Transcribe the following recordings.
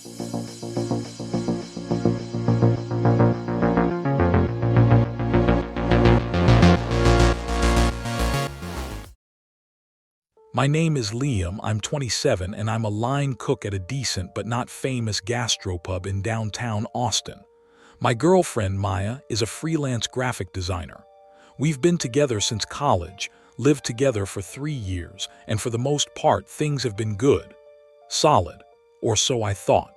My name is Liam, I'm 27, and I'm a line cook at a decent but not famous gastropub in downtown Austin. My girlfriend, Maya, is a freelance graphic designer. We've been together since college, lived together for 3 years, and for the most part, things have been good. Solid. Or so I thought.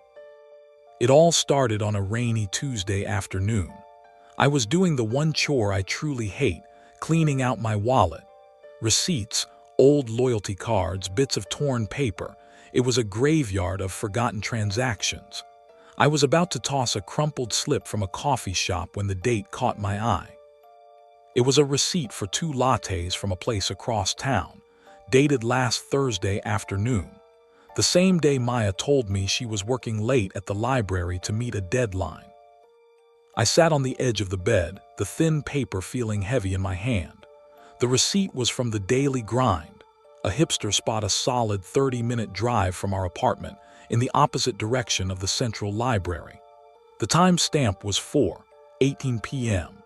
It all started on a rainy Tuesday afternoon. I was doing the one chore I truly hate, cleaning out my wallet. Receipts, old loyalty cards, bits of torn paper. It was a graveyard of forgotten transactions. I was about to toss a crumpled slip from a coffee shop when the date caught my eye. It was a receipt for 2 lattes from a place across town, dated last Thursday afternoon, the same day Maya told me she was working late at the library to meet a deadline. I sat on the edge of the bed, the thin paper feeling heavy in my hand. The receipt was from the Daily Grind, a hipster spot a solid 30-minute drive from our apartment in the opposite direction of the Central Library. The time stamp was 4:18 p.m.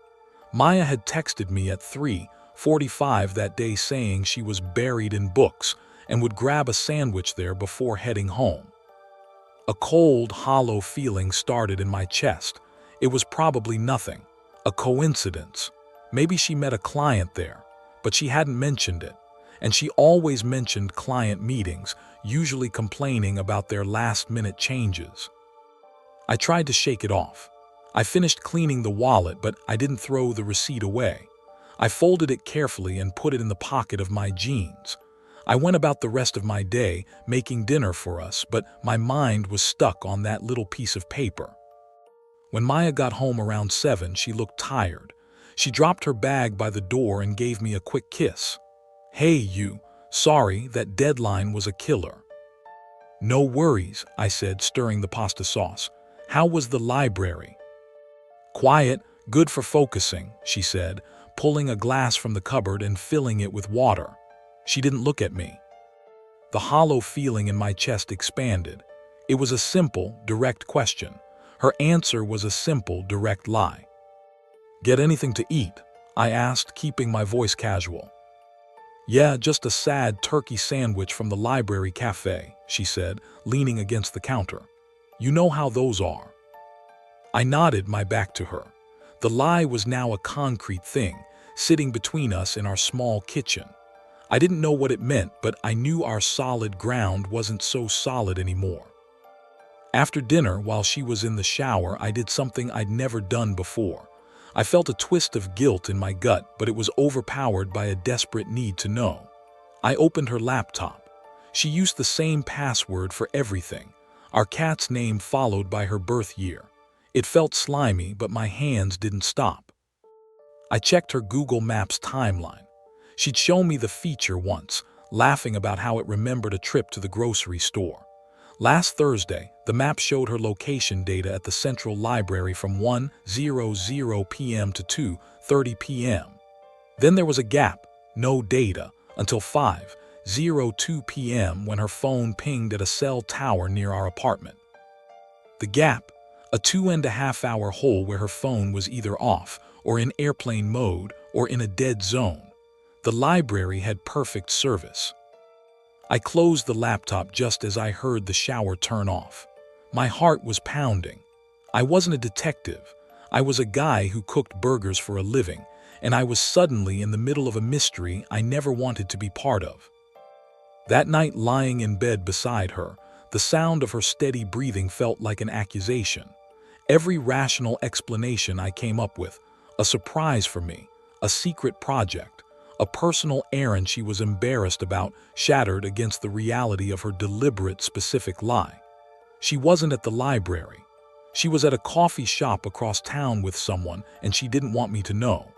Maya had texted me at 3:45 that day saying she was buried in books and would grab a sandwich there before heading home. A cold, hollow feeling started in my chest. It was probably nothing, a coincidence. Maybe she met a client there, but she hadn't mentioned it, and she always mentioned client meetings, usually complaining about their last-minute changes. I tried to shake it off. I finished cleaning the wallet, but I didn't throw the receipt away. I folded it carefully and put it in the pocket of my jeans. I went about the rest of my day making dinner for us, but my mind was stuck on that little piece of paper. When Maya got home around 7, she looked tired. She dropped her bag by the door and gave me a quick kiss. "Hey, you. Sorry, that deadline was a killer." "No worries," I said, stirring the pasta sauce. "How was the library?" "Quiet, good for focusing," she said, pulling a glass from the cupboard and filling it with water. She didn't look at me. The hollow feeling in my chest expanded. It was a simple, direct question. Her answer was a simple, direct lie. "Get anything to eat?" I asked, keeping my voice casual. "Yeah, just a sad turkey sandwich from the library cafe," she said, leaning against the counter. "You know how those are." I nodded, my back to her. The lie was now a concrete thing, sitting between us in our small kitchen. I didn't know what it meant, but I knew our solid ground wasn't so solid anymore. After dinner, while she was in the shower, I did something I'd never done before. I felt a twist of guilt in my gut, but it was overpowered by a desperate need to know. I opened her laptop. She used the same password for everything, our cat's name followed by her birth year. It felt slimy, but my hands didn't stop. I checked her Google Maps timeline. She'd shown me the feature once, laughing about how it remembered a trip to the grocery store. Last Thursday, the map showed her location data at the Central Library from 1:00 p.m. to 2:30 p.m. Then there was a gap, no data, until 5:02 p.m. when her phone pinged at a cell tower near our apartment. The gap, a 2.5-hour hole where her phone was either off or in airplane mode or in a dead zone. The library had perfect service. I closed the laptop just as I heard the shower turn off. My heart was pounding. I wasn't a detective. I was a guy who cooked burgers for a living, and I was suddenly in the middle of a mystery I never wanted to be part of. That night, lying in bed beside her, the sound of her steady breathing felt like an accusation. Every rational explanation I came up with, a surprise for me, a secret project, a personal errand she was embarrassed about, shattered against the reality of her deliberate, specific lie. She wasn't at the library. She was at a coffee shop across town with someone, and she didn't want me to know.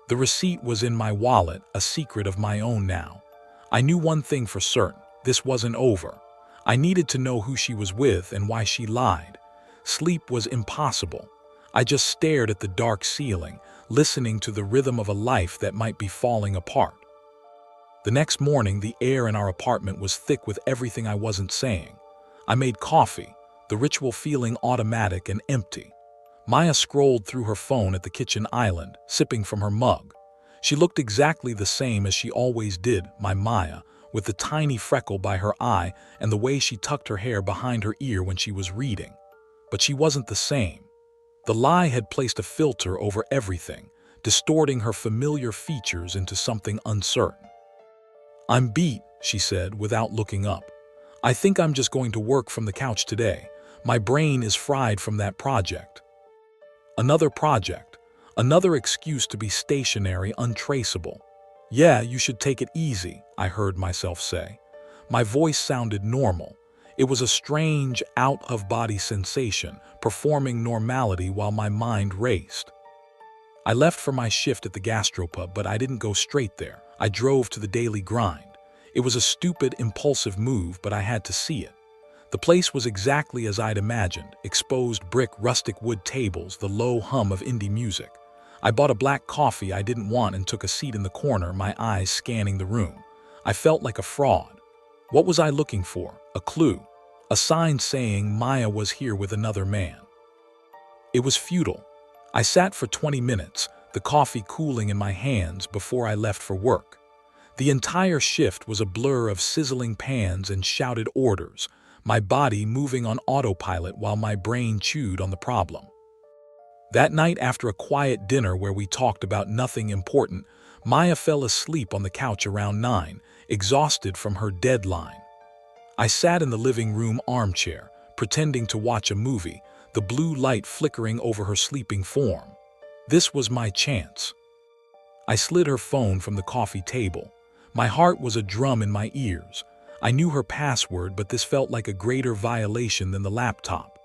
The receipt was in my wallet, a secret of my own now. I knew one thing for certain: this wasn't over. I needed to know who she was with and why she lied. Sleep was impossible. I just stared at the dark ceiling, listening to the rhythm of a life that might be falling apart. The next morning, the air in our apartment was thick with everything I wasn't saying. I made coffee, the ritual feeling automatic and empty. Maya scrolled through her phone at the kitchen island, sipping from her mug. She looked exactly the same as she always did, my Maya, with the tiny freckle by her eye and the way she tucked her hair behind her ear when she was reading. But she wasn't the same. The lie had placed a filter over everything, distorting her familiar features into something uncertain. "I'm beat," she said without looking up. "I think I'm just going to work from the couch today. My brain is fried from that project." Another project. Another excuse to be stationary, untraceable. "Yeah, you should take it easy," I heard myself say. My voice sounded normal. It was a strange, out-of-body sensation, performing normality while my mind raced. I left for my shift at the gastropub, but I didn't go straight there. I drove to the Daily Grind. It was a stupid, impulsive move, but I had to see it. The place was exactly as I'd imagined: exposed brick, rustic wood tables, the low hum of indie music. I bought a black coffee I didn't want and took a seat in the corner, my eyes scanning the room. I felt like a fraud. What was I looking for? A clue. A sign saying Maya was here with another man. It was futile. I sat for 20 minutes, the coffee cooling in my hands before I left for work. The entire shift was a blur of sizzling pans and shouted orders, my body moving on autopilot while my brain chewed on the problem. That night, after a quiet dinner where we talked about nothing important, Maya fell asleep on the couch around 9, exhausted from her deadline. I sat in the living room armchair, pretending to watch a movie, the blue light flickering over her sleeping form. This was my chance. I slid her phone from the coffee table. My heart was a drum in my ears. I knew her password, but this felt like a greater violation than the laptop.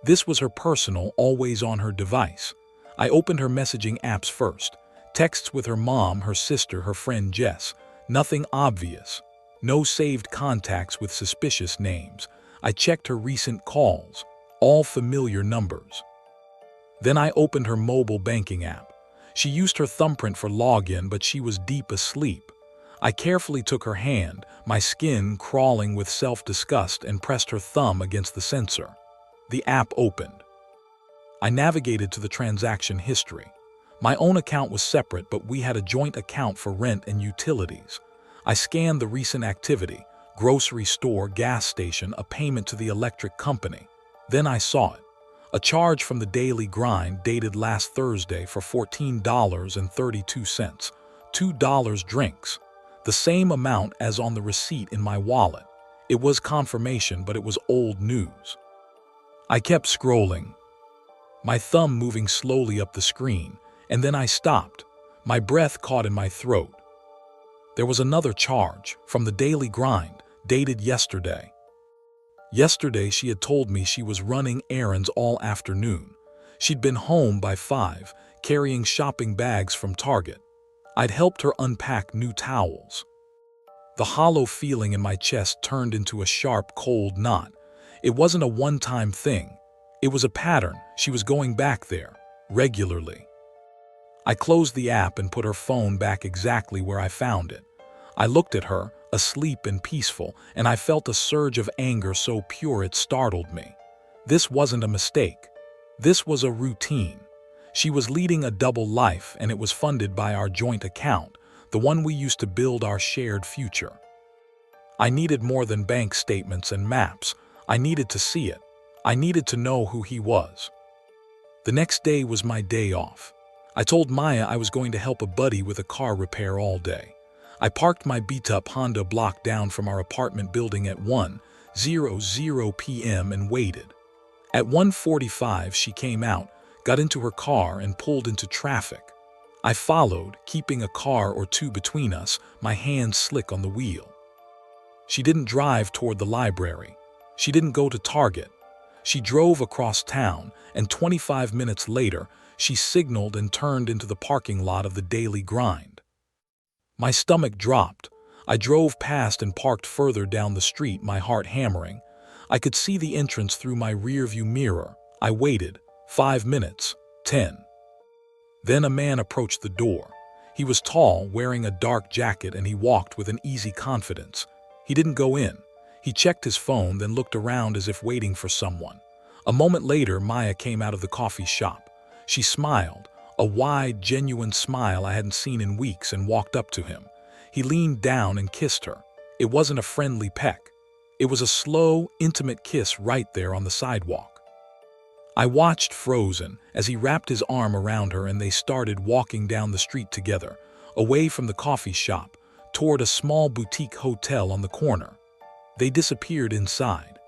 This was her personal, always on her device. I opened her messaging apps first. Texts with her mom, her sister, her friend Jess. Nothing obvious. No saved contacts with suspicious names. I checked her recent calls. All familiar numbers. Then I opened her mobile banking app. She used her thumbprint for login, but she was deep asleep. I carefully took her hand, my skin crawling with self-disgust, and pressed her thumb against the sensor. The app opened. I navigated to the transaction history. My own account was separate, but we had a joint account for rent and utilities. I scanned the recent activity: grocery store, gas station, a payment to the electric company. Then I saw it. A charge from the Daily Grind dated last Thursday for $14.32. $2 drinks. The same amount as on the receipt in my wallet. It was confirmation, but it was old news. I kept scrolling, my thumb moving slowly up the screen, and then I stopped, my breath caught in my throat. There was another charge, from the Daily Grind, dated yesterday. Yesterday she had told me she was running errands all afternoon. She'd been home by 5, carrying shopping bags from Target. I'd helped her unpack new towels. The hollow feeling in my chest turned into a sharp, cold knot. It wasn't a one-time thing. It was a pattern. She was going back there, regularly. I closed the app and put her phone back exactly where I found it. I looked at her, asleep and peaceful, and I felt a surge of anger so pure it startled me. This wasn't a mistake. This was a routine. She was leading a double life, and it was funded by our joint account, the one we used to build our shared future. I needed more than bank statements and maps. I needed to see it. I needed to know who he was. The next day was my day off. I told Maya I was going to help a buddy with a car repair all day. I parked my beat-up Honda block down from our apartment building at 1:00 p.m. and waited. At 1:45 she came out, got into her car, and pulled into traffic. I followed, keeping a car or two between us, my hands slick on the wheel. She didn't drive toward the library. She didn't go to Target. She drove across town, and 25 minutes later, she signaled and turned into the parking lot of the Daily Grind. My stomach dropped. I drove past and parked further down the street, my heart hammering. I could see the entrance through my rearview mirror. I waited. 5 minutes. 10. Then a man approached the door. He was tall, wearing a dark jacket, and he walked with an easy confidence. He didn't go in. He checked his phone, then looked around as if waiting for someone. A moment later, Maya came out of the coffee shop. She smiled, a wide, genuine smile I hadn't seen in weeks, and walked up to him. He leaned down and kissed her. It wasn't a friendly peck. It was a slow, intimate kiss right there on the sidewalk. I watched frozen as he wrapped his arm around her and they started walking down the street together, away from the coffee shop, toward a small boutique hotel on the corner. They disappeared inside.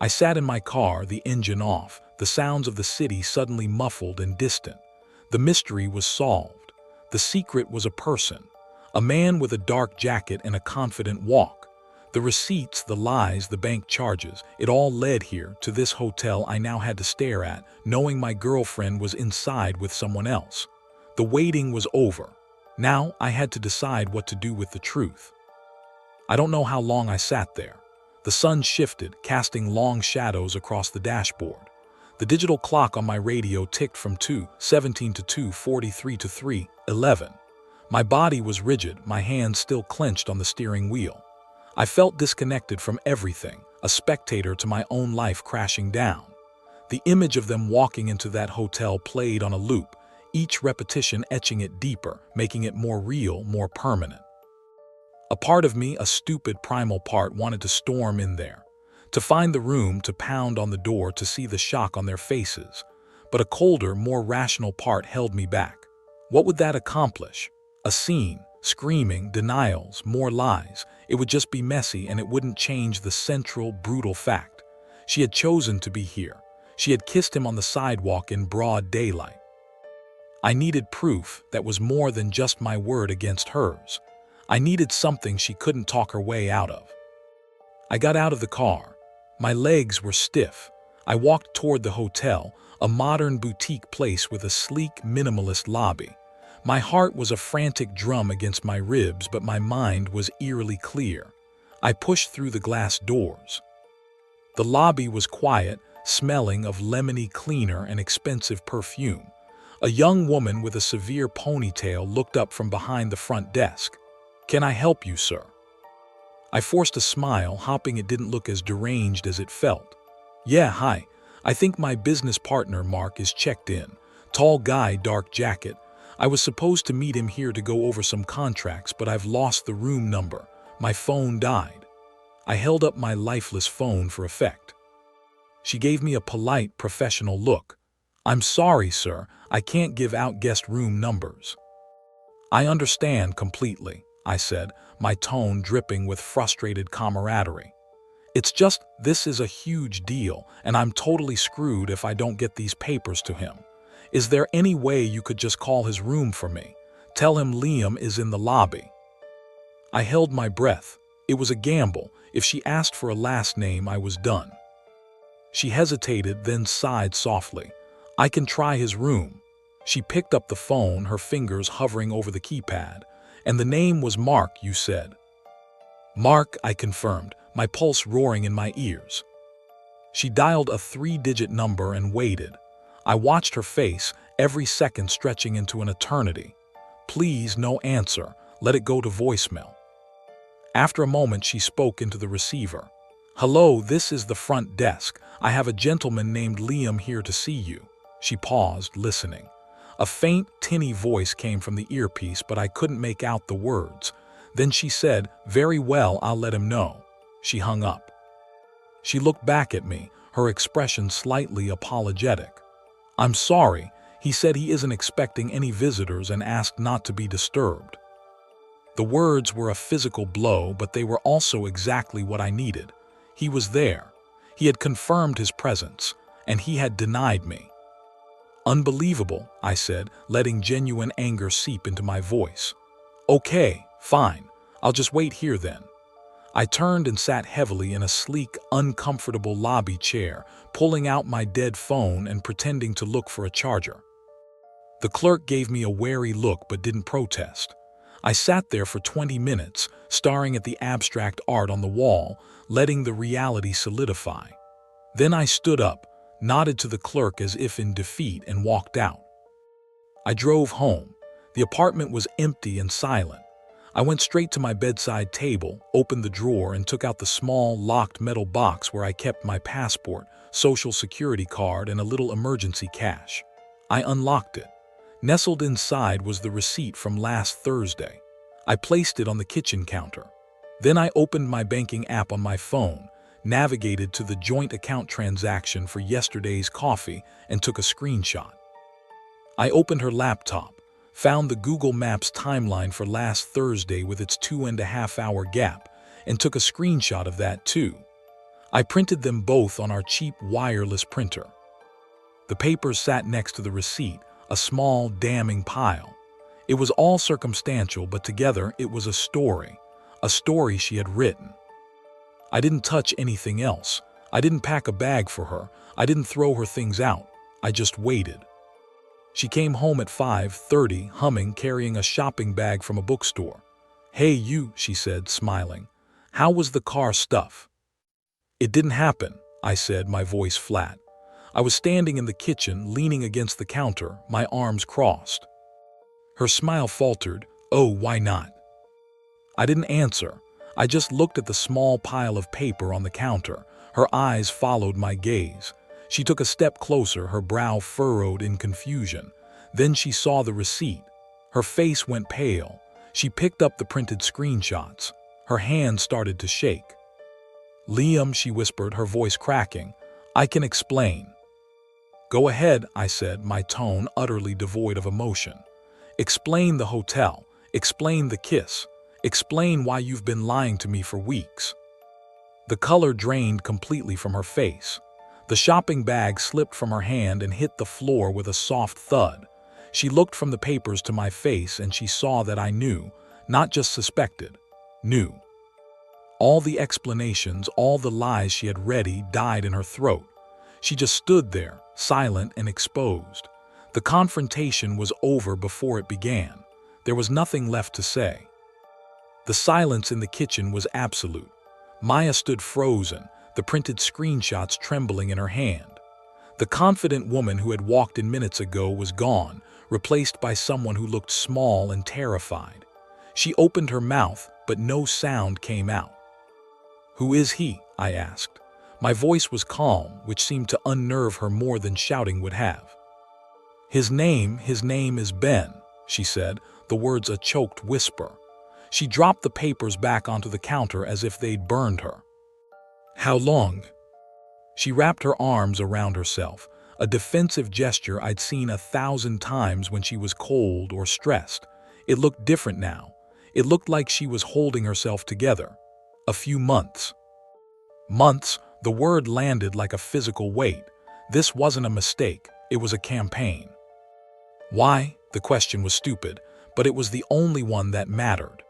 I sat in my car, the engine off, the sounds of the city suddenly muffled and distant. The mystery was solved. The secret was a person, a man with a dark jacket and a confident walk. The receipts, the lies, the bank charges, it all led here, to this hotel I now had to stare at, knowing my girlfriend was inside with someone else. The waiting was over. Now I had to decide what to do with the truth. I don't know how long I sat there. The sun shifted, casting long shadows across the dashboard. The digital clock on my radio ticked from 2:17 to 2:43 to 3:11. My body was rigid, my hands still clenched on the steering wheel. I felt disconnected from everything, a spectator to my own life crashing down. The image of them walking into that hotel played on a loop, each repetition etching it deeper, making it more real, more permanent. A part of me, a stupid primal part, wanted to storm in there, to find the room, to pound on the door, to see the shock on their faces. But a colder, more rational part held me back. What would that accomplish? A scene, screaming, denials, more lies. It would just be messy and it wouldn't change the central, brutal fact. She had chosen to be here. She had kissed him on the sidewalk in broad daylight. I needed proof that was more than just my word against hers. I needed something she couldn't talk her way out of. I got out of the car. My legs were stiff. I walked toward the hotel, a modern boutique place with a sleek, minimalist lobby. My heart was a frantic drum against my ribs, but my mind was eerily clear. I pushed through the glass doors. The lobby was quiet, smelling of lemony cleaner and expensive perfume. A young woman with a severe ponytail looked up from behind the front desk. "Can I help you, sir?" I forced a smile, hoping it didn't look as deranged as it felt. "Yeah, hi. I think my business partner, Mark, is checked in. Tall guy, dark jacket. I was supposed to meet him here to go over some contracts, but I've lost the room number. My phone died." I held up my lifeless phone for effect. She gave me a polite, professional look. "I'm sorry, sir. I can't give out guest room numbers." "I understand completely," I said, my tone dripping with frustrated camaraderie. "It's just, this is a huge deal, and I'm totally screwed if I don't get these papers to him. Is there any way you could just call his room for me? Tell him Liam is in the lobby." I held my breath. It was a gamble. If she asked for a last name, I was done. She hesitated, then sighed softly. "I can try his room." She picked up the phone, her fingers hovering over the keypad. "And the name was Mark, you said?" "Mark," I confirmed, my pulse roaring in my ears. She dialed a 3-digit number and waited. I watched her face, every second stretching into an eternity. Please, no answer. Let it go to voicemail. After a moment, she spoke into the receiver. "Hello, this is the front desk. I have a gentleman named Liam here to see you." She paused, listening. A faint, tinny voice came from the earpiece, but I couldn't make out the words. Then she said, "Very well, I'll let him know." She hung up. She looked back at me, her expression slightly apologetic. "I'm sorry. He said he isn't expecting any visitors and asked not to be disturbed." The words were a physical blow, but they were also exactly what I needed. He was there. He had confirmed his presence, and he had denied me. "Unbelievable," I said, letting genuine anger seep into my voice. "Okay, fine. I'll just wait here then." I turned and sat heavily in a sleek, uncomfortable lobby chair, pulling out my dead phone and pretending to look for a charger. The clerk gave me a wary look but didn't protest. I sat there for 20 minutes, staring at the abstract art on the wall, letting the reality solidify. Then I stood up, nodded to the clerk as if in defeat, and walked out. I drove home. The apartment was empty and silent. I went straight to my bedside table, opened the drawer, and took out the small, locked metal box where I kept my passport, social security card, and a little emergency cash. I unlocked it. Nestled inside was the receipt from last Thursday. I placed it on the kitchen counter. Then I opened my banking app on my phone, navigated to the joint account transaction for yesterday's coffee, and took a screenshot. I opened her laptop, found the Google Maps timeline for last Thursday with its 2.5-hour gap, and took a screenshot of that too. I printed them both on our cheap wireless printer. The papers sat next to the receipt, a small, damning pile. It was all circumstantial, but together it was a story she had written. I didn't touch anything else. I didn't pack a bag for her. I didn't throw her things out. I just waited. She came home at 5:30, humming, carrying a shopping bag from a bookstore. "Hey you," she said, smiling. "How was the car stuff?" "It didn't happen," I said, my voice flat. I was standing in the kitchen, leaning against the counter, my arms crossed. Her smile faltered. "Oh, why not?" I didn't answer. I just looked at the small pile of paper on the counter. Her eyes followed my gaze. She took a step closer, her brow furrowed in confusion. Then she saw the receipt. Her face went pale. She picked up the printed screenshots. Her hand started to shake. "Liam," she whispered, her voice cracking, "I can explain." "Go ahead," I said, my tone utterly devoid of emotion. "Explain the hotel. Explain the kiss. Explain why you've been lying to me for weeks." The color drained completely from her face. The shopping bag slipped from her hand and hit the floor with a soft thud. She looked from the papers to my face, and she saw that I knew, not just suspected, knew. All the explanations, all the lies she had ready died in her throat. She just stood there, silent and exposed. The confrontation was over before it began. There was nothing left to say. The silence in the kitchen was absolute. Maya stood frozen, the printed screenshots trembling in her hand. The confident woman who had walked in minutes ago was gone, replaced by someone who looked small and terrified. She opened her mouth, but no sound came out. "Who is he?" I asked. My voice was calm, which seemed to unnerve her more than shouting would have. His name is Ben," she said, the words a choked whisper. She dropped the papers back onto the counter as if they'd burned her. "How long?" She wrapped her arms around herself, a defensive gesture I'd seen 1,000 times when she was cold or stressed. It looked different now. It looked like she was holding herself together. "A few months." Months, the word landed like a physical weight. This wasn't a mistake, it was a campaign. Why? The question was stupid, but it was the only one that mattered.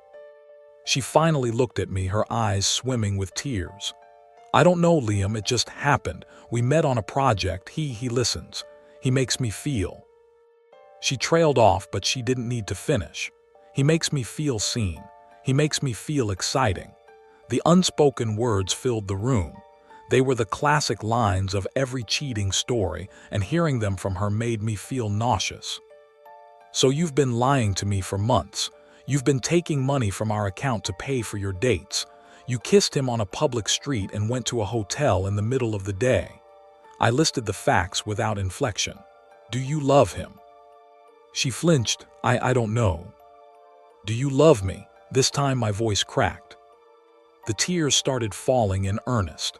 She finally looked at me, her eyes swimming with tears. "I don't know, Liam, it just happened. We met on a project. He listens. He makes me feel." She trailed off, but she didn't need to finish. "He makes me feel seen. He makes me feel exciting." The unspoken words filled the room. They were the classic lines of every cheating story, and hearing them from her made me feel nauseous. "So you've been lying to me for months. You've been taking money from our account to pay for your dates. You kissed him on a public street and went to a hotel in the middle of the day." I listed the facts without inflection. "Do you love him?" She flinched. I don't know." "Do you love me?" This time my voice cracked. The tears started falling in earnest.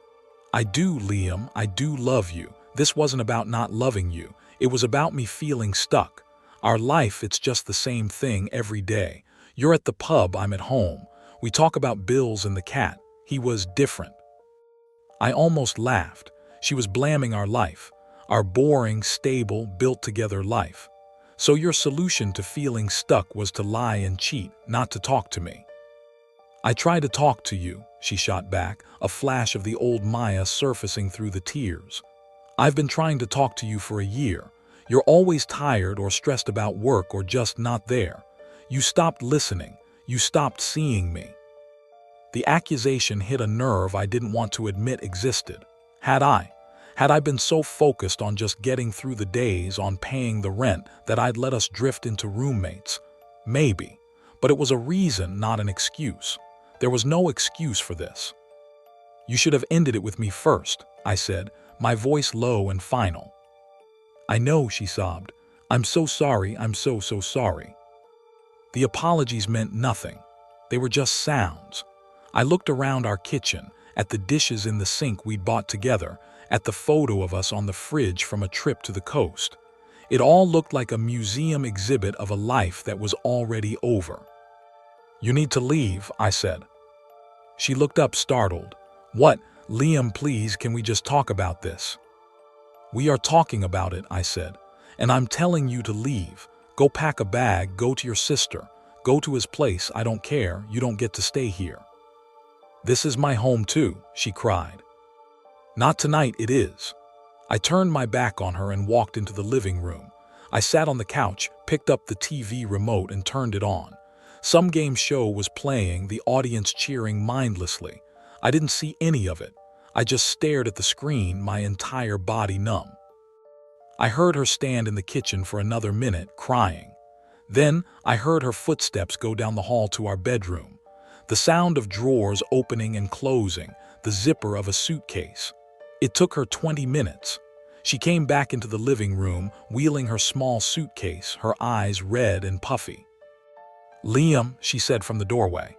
"I do, Liam, I do love you. This wasn't about not loving you. It was about me feeling stuck. Our life, it's just the same thing every day. You're at the pub, I'm at home. We talk about bills and the cat. He was different." I almost laughed. She was blaming our life, our boring, stable, built-together life. "So your solution to feeling stuck was to lie and cheat, not to talk to me?" "I try to talk to you," she shot back, a flash of the old Maya surfacing through the tears. "I've been trying to talk to you for a year. You're always tired or stressed about work or just not there. You stopped listening. You stopped seeing me." The accusation hit a nerve I didn't want to admit existed. Had I been so focused on just getting through the days, on paying the rent, that I'd let us drift into roommates? Maybe. But it was a reason, not an excuse. There was no excuse for this. "You should have ended it with me first," I said, my voice low and final. "I know," she sobbed. "I'm so sorry, I'm so sorry." The apologies meant nothing. They were just sounds. I looked around our kitchen, at the dishes in the sink we'd bought together, at the photo of us on the fridge from a trip to the coast. It all looked like a museum exhibit of a life that was already over. "You need to leave," I said. She looked up startled. "What? Liam, please, can we just talk about this?" "We are talking about it," I said, "and I'm telling you to leave. Go pack a bag, go to your sister. Go to his place, I don't care, you don't get to stay here." "This is my home too," she cried. "Not tonight, it is." I turned my back on her and walked into the living room. I sat on the couch, picked up the TV remote and turned it on. Some game show was playing, the audience cheering mindlessly. I didn't see any of it. I just stared at the screen, my entire body numb. I heard her stand in the kitchen for another minute, crying. Then I heard her footsteps go down the hall to our bedroom. The sound of drawers opening and closing, the zipper of a suitcase. It took her 20 minutes. She came back into the living room, wheeling her small suitcase, her eyes red and puffy. "Liam," she said from the doorway.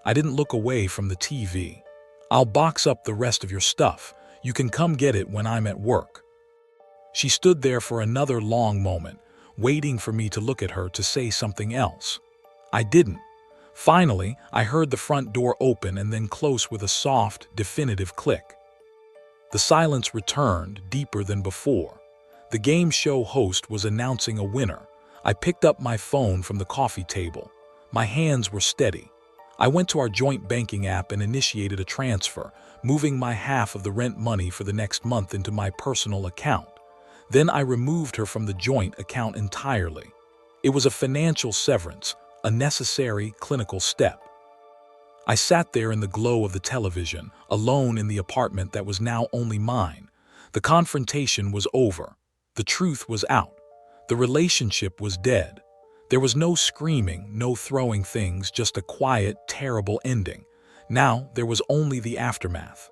I didn't look away from the TV. "I'll box up the rest of your stuff. You can come get it when I'm at work." She stood there for another long moment, waiting for me to look at her to say something else. I didn't. Finally, I heard the front door open and then close with a soft, definitive click. The silence returned, deeper than before. The game show host was announcing a winner. I picked up my phone from the coffee table. My hands were steady. I went to our joint banking app and initiated a transfer, moving my half of the rent money for the next month into my personal account. Then I removed her from the joint account entirely. It was a financial severance, a necessary clinical step. I sat there in the glow of the television, alone in the apartment that was now only mine. The confrontation was over. The truth was out. The relationship was dead. There was no screaming, no throwing things, just a quiet, terrible ending. Now there was only the aftermath.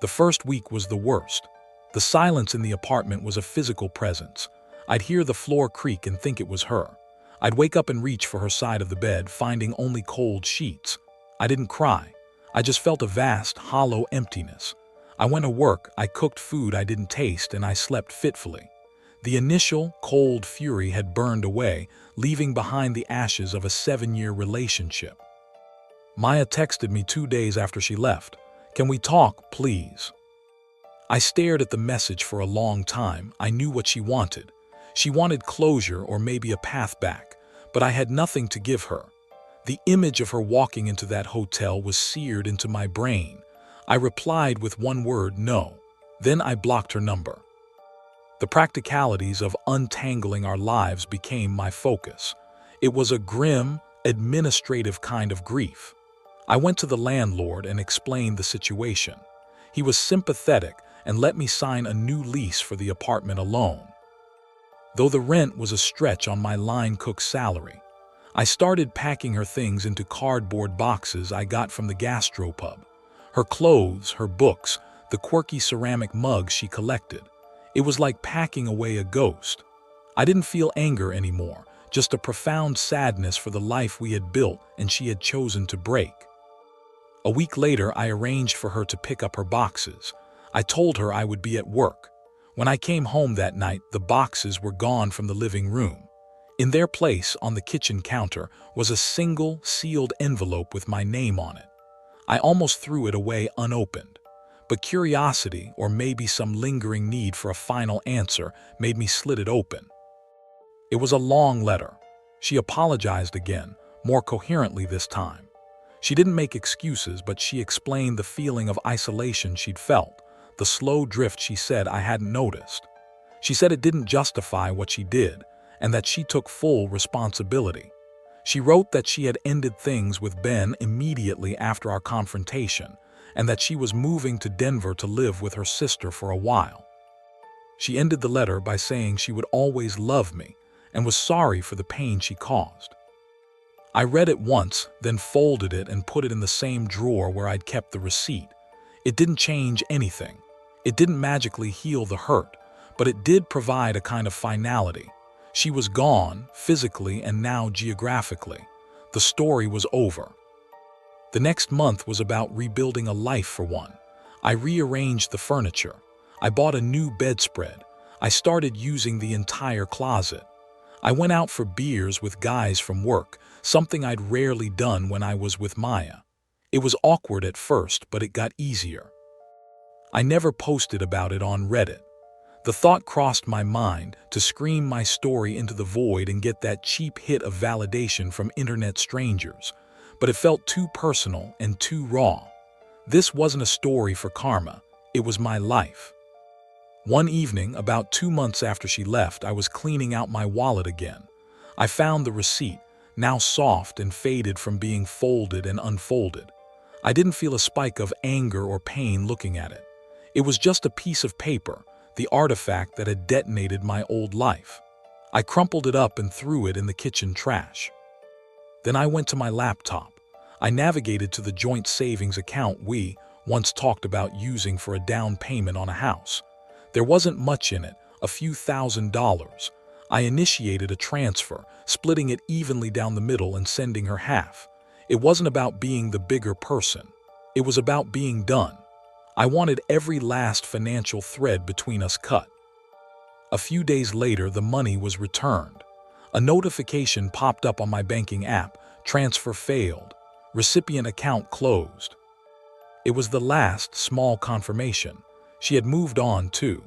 The first week was the worst. The silence in the apartment was a physical presence. I'd hear the floor creak and think it was her. I'd wake up and reach for her side of the bed, finding only cold sheets. I didn't cry. I just felt a vast, hollow emptiness. I went to work, I cooked food I didn't taste, and I slept fitfully. The initial, cold fury had burned away, leaving behind the ashes of a 7-year relationship. Maya texted me 2 days after she left. "Can we talk, please?" I stared at the message for a long time. I knew what she wanted. She wanted closure or maybe a path back, but I had nothing to give her. The image of her walking into that hotel was seared into my brain. I replied with one word, no. Then I blocked her number. The practicalities of untangling our lives became my focus. It was a grim, administrative kind of grief. I went to the landlord and explained the situation. He was sympathetic and let me sign a new lease for the apartment alone. Though the rent was a stretch on my line cook's salary, I started packing her things into cardboard boxes I got from the gastropub. Her clothes, her books, the quirky ceramic mugs she collected. It was like packing away a ghost. I didn't feel anger anymore, just a profound sadness for the life we had built and she had chosen to break. A week later, I arranged for her to pick up her boxes. I told her I would be at work. When I came home that night, the boxes were gone from the living room. In their place, on the kitchen counter, was a single, sealed envelope with my name on it. I almost threw it away unopened. But curiosity, or maybe some lingering need for a final answer, made me slit it open. It was a long letter. She apologized again, more coherently this time. She didn't make excuses, but she explained the feeling of isolation she'd felt, the slow drift she said I hadn't noticed. She said it didn't justify what she did, and that she took full responsibility. She wrote that she had ended things with Ben immediately after our confrontation, and that she was moving to Denver to live with her sister for a while. She ended the letter by saying she would always love me and was sorry for the pain she caused. I read it once, then folded it and put it in the same drawer where I'd kept the receipt. It didn't change anything. It didn't magically heal the hurt, but it did provide a kind of finality. She was gone, physically and now geographically. The story was over. The next month was about rebuilding a life for one. I rearranged the furniture. I bought a new bedspread. I started using the entire closet. I went out for beers with guys from work, something I'd rarely done when I was with Maya. It was awkward at first, but it got easier. I never posted about it on Reddit. The thought crossed my mind to scream my story into the void and get that cheap hit of validation from internet strangers, but it felt too personal and too raw. This wasn't a story for karma, it was my life. One evening, about 2 months after she left, I was cleaning out my wallet again. I found the receipt, now soft and faded from being folded and unfolded. I didn't feel a spike of anger or pain looking at it. It was just a piece of paper, the artifact that had detonated my old life. I crumpled it up and threw it in the kitchen trash. Then I went to my laptop. I navigated to the joint savings account we once talked about using for a down payment on a house. There wasn't much in it, a few $1,000s. I initiated a transfer, splitting it evenly down the middle and sending her half. It wasn't about being the bigger person. It was about being done. I wanted every last financial thread between us cut. A few days later, the money was returned. A notification popped up on my banking app: transfer failed. Recipient account closed. It was the last small confirmation. She had moved on too.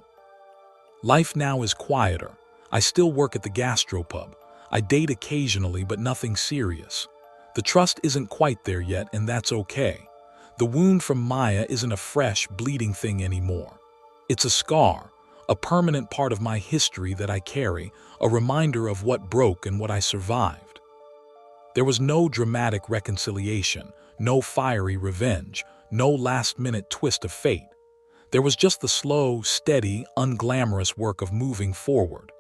Life now is quieter. I still work at the gastropub. I date occasionally, but nothing serious. The trust isn't quite there yet, and that's okay. The wound from Maya isn't a fresh, bleeding thing anymore. It's a scar, a permanent part of my history that I carry, a reminder of what broke and what I survived. There was no dramatic reconciliation, no fiery revenge, no last-minute twist of fate. There was just the slow, steady, unglamorous work of moving forward.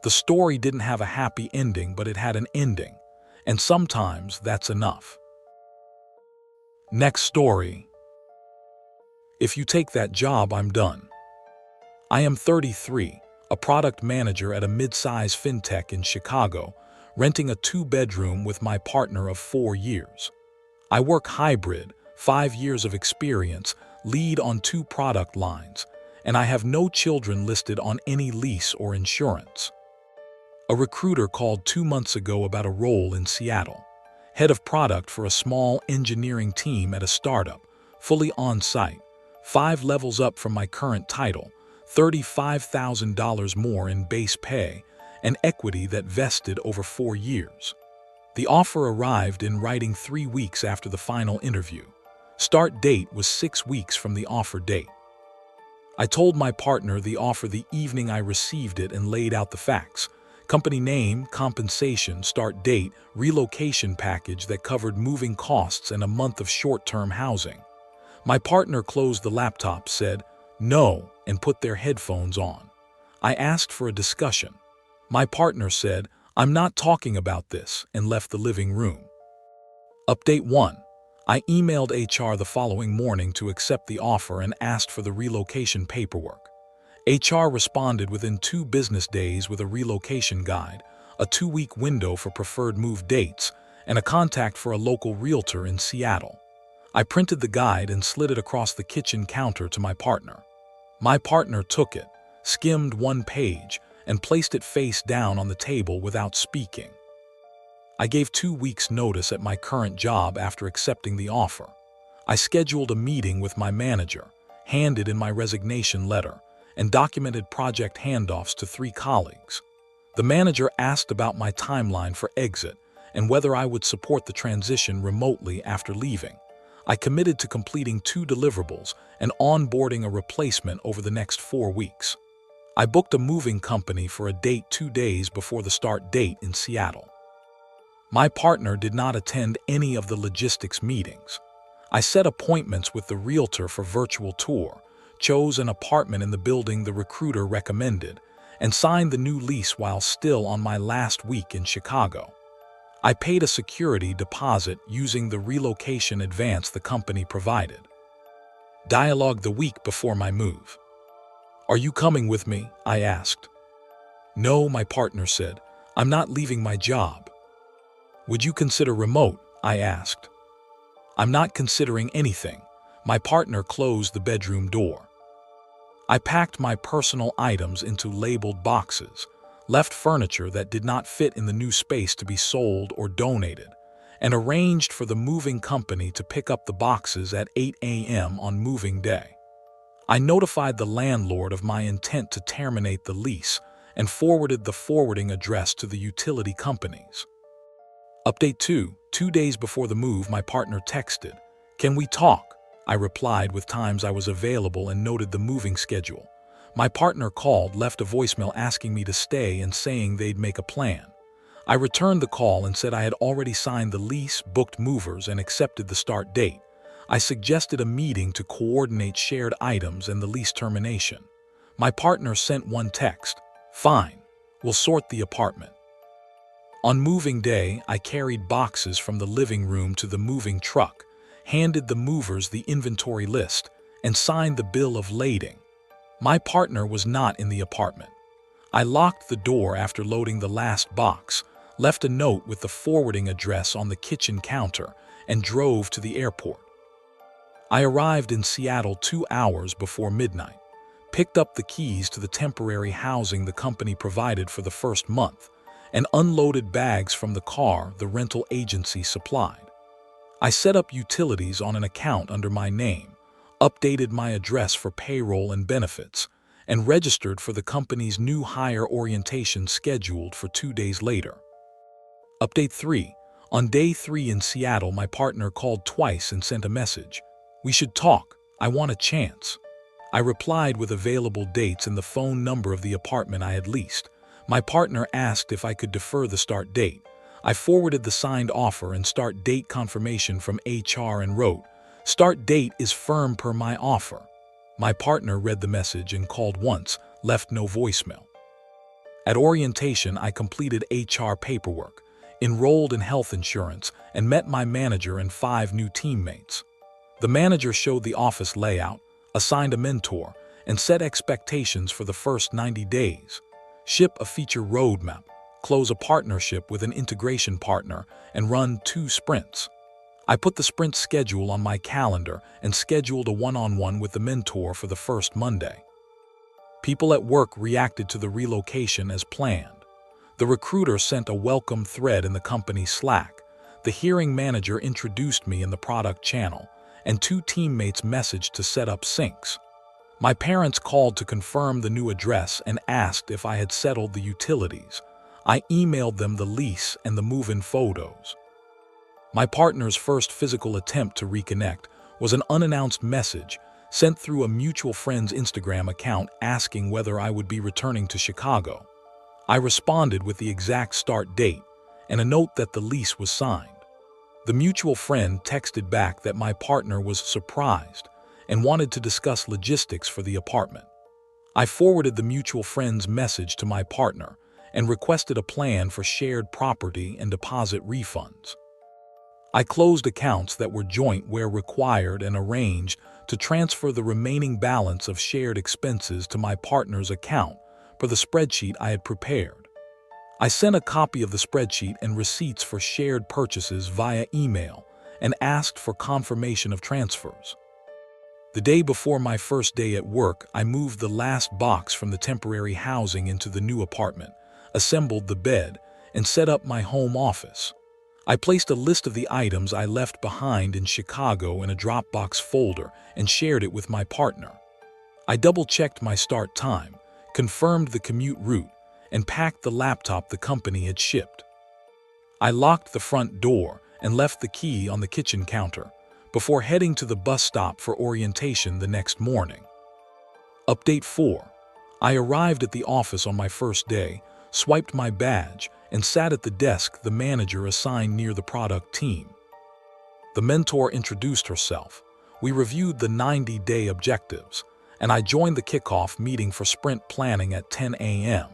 The story didn't have a happy ending, but it had an ending, and sometimes that's enough. Next story. If you take that job, I'm done. I am 33, a product manager at a mid-size fintech in Chicago, renting a 2-bedroom with my partner of 4 years. I work hybrid, 5 years of experience, lead on 2 product lines, and I have no children listed on any lease or insurance. A recruiter called 2 months ago about a role in Seattle, head of product for a small engineering team at a startup, fully on-site, 5 levels up from my current title, $35,000 more in base pay, and equity that vested over 4 years. The offer arrived in writing 3 weeks after the final interview. Start date was 6 weeks from the offer date. I told my partner the offer the evening I received it and laid out the facts. Company name, compensation, start date, relocation package that covered moving costs and a month of short-term housing. My partner closed the laptop, said, "No," and put their headphones on. I asked for a discussion. My partner said, "I'm not talking about this," and left the living room. Update 1. I emailed HR the following morning to accept the offer and asked for the relocation paperwork. HR responded within 2 business days with a relocation guide, a 2-week window for preferred move dates, and a contact for a local realtor in Seattle. I printed the guide and slid it across the kitchen counter to my partner. My partner took it, skimmed 1 page, and placed it face down on the table without speaking. I gave 2 weeks' notice at my current job after accepting the offer. I scheduled a meeting with my manager, handed in my resignation letter, and documented project handoffs to 3 colleagues. The manager asked about my timeline for exit and whether I would support the transition remotely after leaving. I committed to completing 2 deliverables and onboarding a replacement over the next 4 weeks. I booked a moving company for a date 2 days before the start date in Seattle. My partner did not attend any of the logistics meetings. I set appointments with the realtor for virtual tour, chose an apartment in the building the recruiter recommended, and signed the new lease while still on my last week in Chicago. I paid a security deposit using the relocation advance the company provided. Dialogue the week before my move. "Are you coming with me?" I asked. "No," my partner said. "I'm not leaving my job." "Would you consider remote?" I asked. "I'm not considering anything." My partner closed the bedroom door. I packed my personal items into labeled boxes, left furniture that did not fit in the new space to be sold or donated, and arranged for the moving company to pick up the boxes at 8 a.m. on moving day. I notified the landlord of my intent to terminate the lease and forwarded the forwarding address to the utility companies. Update 2. 2 days before the move, my partner texted, "Can we talk?" I replied with times I was available and noted the moving schedule. My partner called, left a voicemail asking me to stay and saying they'd make a plan. I returned the call and said I had already signed the lease, booked movers, and accepted the start date. I suggested a meeting to coordinate shared items and the lease termination. My partner sent one text, "Fine, we'll sort the apartment." On moving day, I carried boxes from the living room to the moving truck, handed the movers the inventory list, and signed the bill of lading. My partner was not in the apartment. I locked the door after loading the last box, left a note with the forwarding address on the kitchen counter, and drove to the airport. I arrived in Seattle 2 hours before midnight, picked up the keys to the temporary housing the company provided for the first month, and unloaded bags from the car the rental agency supplied. I set up utilities on an account under my name, updated my address for payroll and benefits, and registered for the company's new hire orientation scheduled for 2 days later. Update 3. On day 3 in Seattle, my partner called twice and sent a message. "We should talk. I want a chance." I replied with available dates and the phone number of the apartment I had leased. My partner asked if I could defer the start date. I forwarded the signed offer and start date confirmation from HR and wrote, "Start date is firm per my offer." My partner read the message and called once, left no voicemail. At orientation, I completed HR paperwork, enrolled in health insurance, and met my manager and 5 new teammates. The manager showed the office layout, assigned a mentor, and set expectations for the first 90 days. Ship a feature roadmap, close a partnership with an integration partner, and run 2 sprints. I put the sprint schedule on my calendar and scheduled a one-on-one with the mentor for the first Monday. People at work reacted to the relocation as planned. The recruiter sent a welcome thread in the company Slack. The hiring manager introduced me in the product channel, and 2 teammates messaged to set up syncs. My parents called to confirm the new address and asked if I had settled the utilities. I emailed them the lease and the move-in photos. My partner's first physical attempt to reconnect was an unannounced message sent through a mutual friend's Instagram account asking whether I would be returning to Chicago. I responded with the exact start date and a note that the lease was signed. The mutual friend texted back that my partner was surprised and wanted to discuss logistics for the apartment. I forwarded the mutual friend's message to my partner and requested a plan for shared property and deposit refunds. I closed accounts that were joint where required and arranged to transfer the remaining balance of shared expenses to my partner's account per the spreadsheet I had prepared. I sent a copy of the spreadsheet and receipts for shared purchases via email and asked for confirmation of transfers. The day before my first day at work, I moved the last box from the temporary housing into the new apartment, assembled the bed, and set up my home office. I placed a list of the items I left behind in Chicago in a Dropbox folder and shared it with my partner. I double-checked my start time, confirmed the commute route, and packed the laptop the company had shipped. I locked the front door and left the key on the kitchen counter before heading to the bus stop for orientation the next morning. Update 4. I arrived at the office on my first day, swiped my badge, and sat at the desk the manager assigned near the product team. The mentor introduced herself. We reviewed the 90-day objectives, and I joined the kickoff meeting for sprint planning at 10 a.m.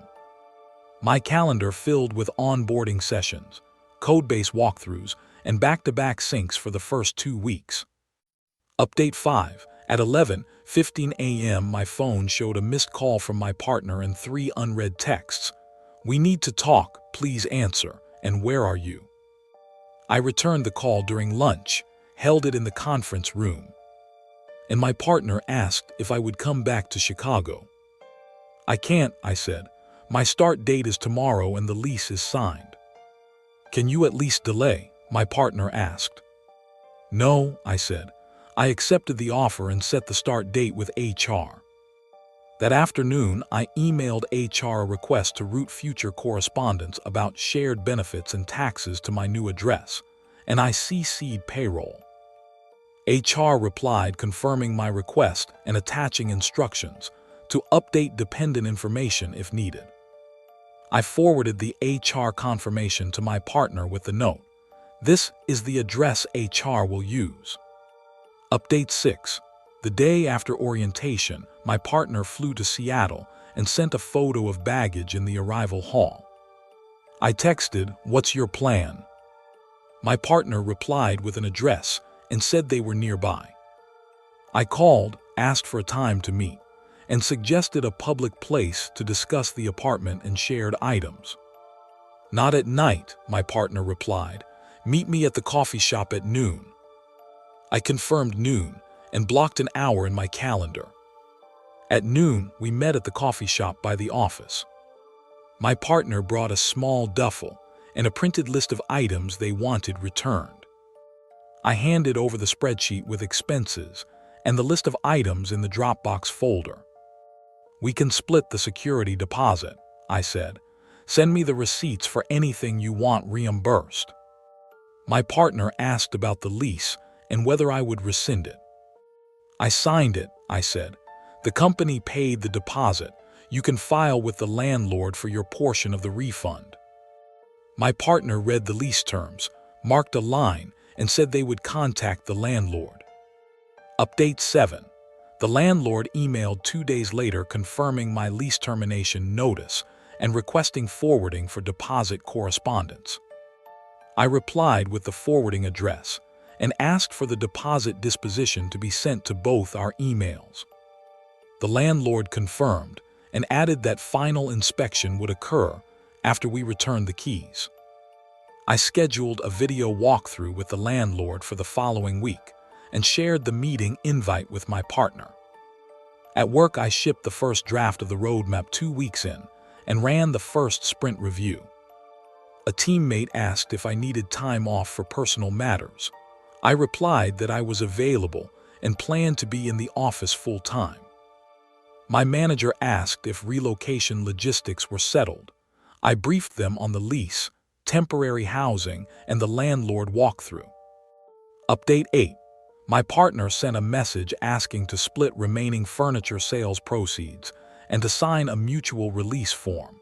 My calendar filled with onboarding sessions, code-based walkthroughs, and back-to-back syncs for the first 2 weeks. Update 5. At 11:15 a.m., my phone showed a missed call from my partner and 3 unread texts. "We need to talk, please answer, and where are you?" I returned the call during lunch, held it in the conference room, and my partner asked if I would come back to Chicago. "I can't," I said. "My start date is tomorrow and the lease is signed." "Can you at least delay?" my partner asked. "No," I said. I accepted the offer and set the start date with HR. That afternoon, I emailed HR a request to route future correspondence about shared benefits and taxes to my new address, and I CC'd payroll. HR replied confirming my request and attaching instructions to update dependent information if needed. I forwarded the HR confirmation to my partner with the note, "This is the address HR will use." Update 6. The day after orientation, my partner flew to Seattle and sent a photo of baggage in the arrival hall. I texted, "What's your plan?" My partner replied with an address and said they were nearby. I called, asked for a time to meet, and suggested a public place to discuss the apartment and shared items. "Not at night," my partner replied. "Meet me at the coffee shop at noon." I confirmed noon and blocked an hour in my calendar. At noon, we met at the coffee shop by the office. My partner brought a small duffel and a printed list of items they wanted returned. I handed over the spreadsheet with expenses and the list of items in the Dropbox folder. "We can split the security deposit," I said. "Send me the receipts for anything you want reimbursed." My partner asked about the lease and whether I would rescind it. "I signed it," I said. "The company paid the deposit. You can file with the landlord for your portion of the refund." My partner read the lease terms, marked a line, and said they would contact the landlord. Update 7. The landlord emailed 2 days later confirming my lease termination notice and requesting forwarding for deposit correspondence. I replied with the forwarding address and asked for the deposit disposition to be sent to both our emails. The landlord confirmed and added that final inspection would occur after we returned the keys. I scheduled a video walkthrough with the landlord for the following week and shared the meeting invite with my partner. At work, I shipped the first draft of the roadmap 2 weeks in and ran the first sprint review. A teammate asked if I needed time off for personal matters. I replied that I was available and planned to be in the office full-time. My manager asked if relocation logistics were settled. I briefed them on the lease, temporary housing, and the landlord walkthrough. Update 8. My partner sent a message asking to split remaining furniture sales proceeds and to sign a mutual release form.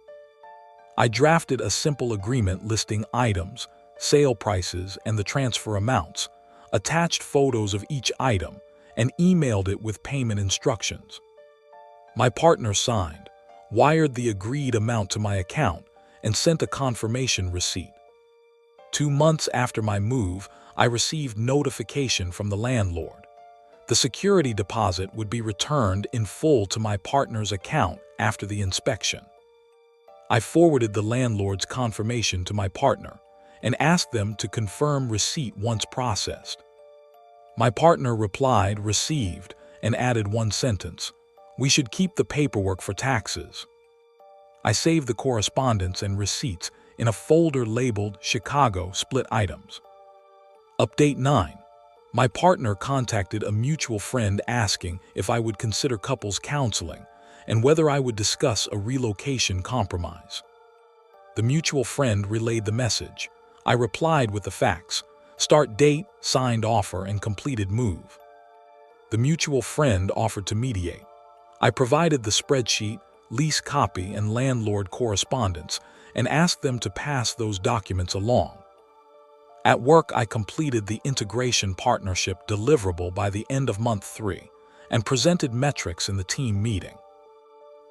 I drafted a simple agreement listing items, sale prices, and the transfer amounts, attached photos of each item, and emailed it with payment instructions. My partner signed, wired the agreed amount to my account, and sent a confirmation receipt. 2 months after my move, I received notification from the landlord. The security deposit would be returned in full to my partner's account after the inspection. I forwarded the landlord's confirmation to my partner and asked them to confirm receipt once processed. My partner replied, "Received," and added one sentence, "We should keep the paperwork for taxes." I saved the correspondence and receipts in a folder labeled Chicago Split Items. Update 9. My partner contacted a mutual friend asking if I would consider couples counseling and whether I would discuss a relocation compromise. The mutual friend relayed the message. I replied with the facts: start date, signed offer, and completed move. The mutual friend offered to mediate. I provided the spreadsheet, lease copy, and landlord correspondence and asked them to pass those documents along. At work, I completed the integration partnership deliverable by the end of month 3 and presented metrics in the team meeting.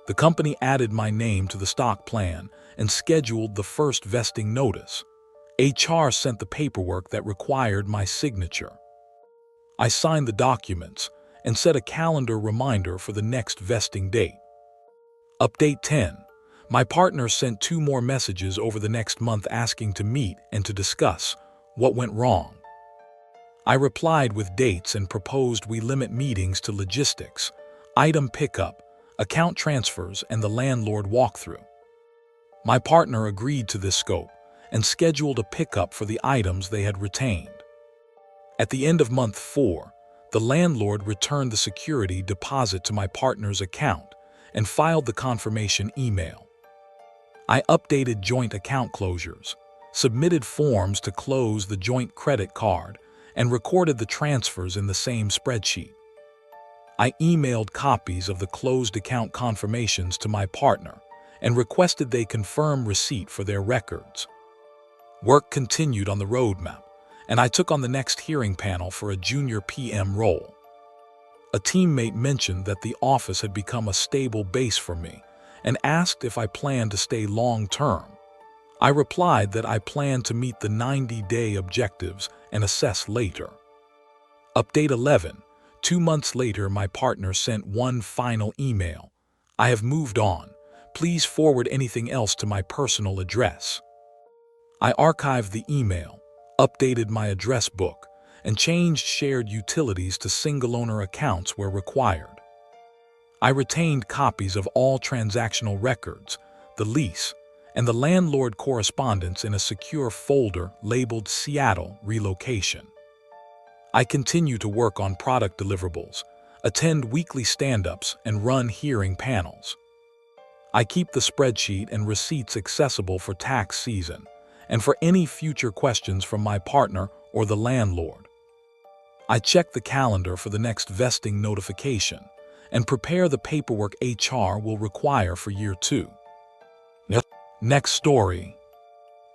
The company added my name to the stock plan and scheduled the first vesting notice. HR sent the paperwork that required my signature. I signed the documents and set a calendar reminder for the next vesting date. Update 10. My partner sent 2 more messages over the next month asking to meet and to discuss what went wrong. I replied with dates and proposed we limit meetings to logistics, item pickup, account transfers, and the landlord walkthrough. My partner agreed to this scope and scheduled a pickup for the items they had retained. At the end of month 4, the landlord returned the security deposit to my partner's account and filed the confirmation email. I updated joint account closures, submitted forms to close the joint credit card, and recorded the transfers in the same spreadsheet. I emailed copies of the closed account confirmations to my partner and requested they confirm receipt for their records. Work continued on the roadmap, and I took on the next hearing panel for a junior PM role. A teammate mentioned that the office had become a stable base for me and asked if I planned to stay long-term. I replied that I planned to meet the 90-day objectives and assess later. Update 11. 2 months later, my partner sent one final email. I have moved on. Please forward anything else to my personal address. I archived the email, updated my address book, and changed shared utilities to single-owner accounts where required. I retained copies of all transactional records, the lease, and the landlord correspondence in a secure folder labeled Seattle Relocation. I continue to work on product deliverables, attend weekly stand-ups, and run hearing panels. I keep the spreadsheet and receipts accessible for tax season and for any future questions from my partner or the landlord. I check the calendar for the next vesting notification and prepare the paperwork HR will require for year 2. Next story.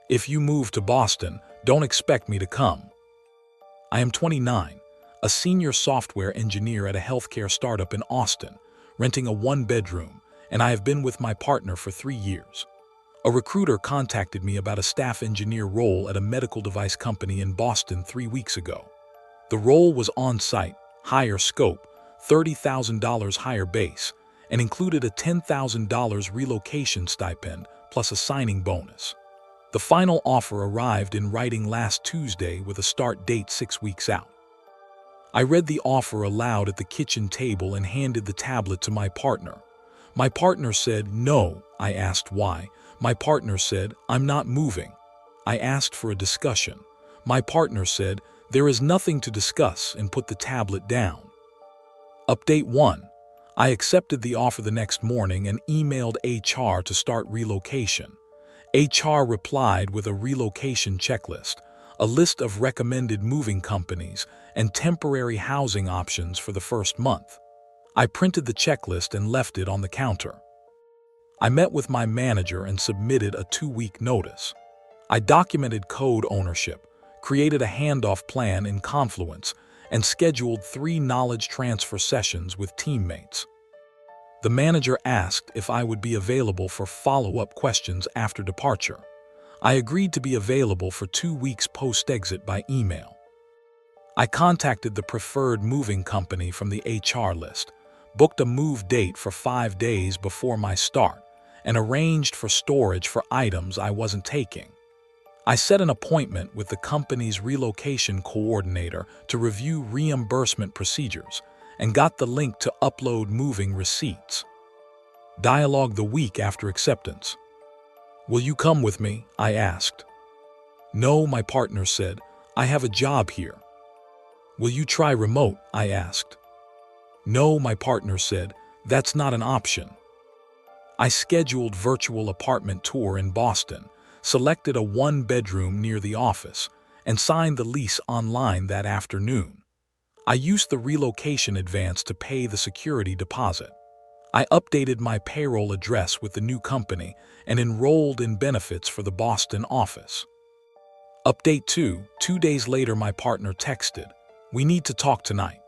If you move to Boston, don't expect me to come. I am 29, a senior software engineer at a healthcare startup in Austin, renting a 1-bedroom, and I have been with my partner for 3 years. A recruiter contacted me about a staff engineer role at a medical device company in Boston 3 weeks ago. The role was on-site, higher scope, $30,000 higher base, and included a $10,000 relocation stipend plus a signing bonus. The final offer arrived in writing last Tuesday with a start date 6 weeks out. I read the offer aloud at the kitchen table and handed the tablet to my partner. My partner said, "No." I asked why. My partner said, "I'm not moving." I asked for a discussion. My partner said, "There is nothing to discuss," and put the tablet down. Update 1. I accepted the offer the next morning and emailed HR to start relocation. HR replied with a relocation checklist, a list of recommended moving companies, and temporary housing options for the first month. I printed the checklist and left it on the counter. I met with my manager and submitted a 2-week notice. I documented code ownership, created a handoff plan in Confluence, and scheduled 3 knowledge transfer sessions with teammates. The manager asked if I would be available for follow-up questions after departure. I agreed to be available for 2 weeks post-exit by email. I contacted the preferred moving company from the HR list, booked a move date for 5 days before my start, and arranged for storage for items I wasn't taking. I set an appointment with the company's relocation coordinator to review reimbursement procedures and got the link to upload moving receipts. Dialogue the week after acceptance. "Will you come with me?" I asked. "No," my partner said. "I have a job here." "Will you try remote?" I asked. "No," my partner said. "That's not an option." I scheduled virtual apartment tour in Boston, selected a 1-bedroom near the office, and signed the lease online that afternoon. I used the relocation advance to pay the security deposit. I updated my payroll address with the new company and enrolled in benefits for the Boston office. Update 2. 2 days later, my partner texted, "We need to talk tonight."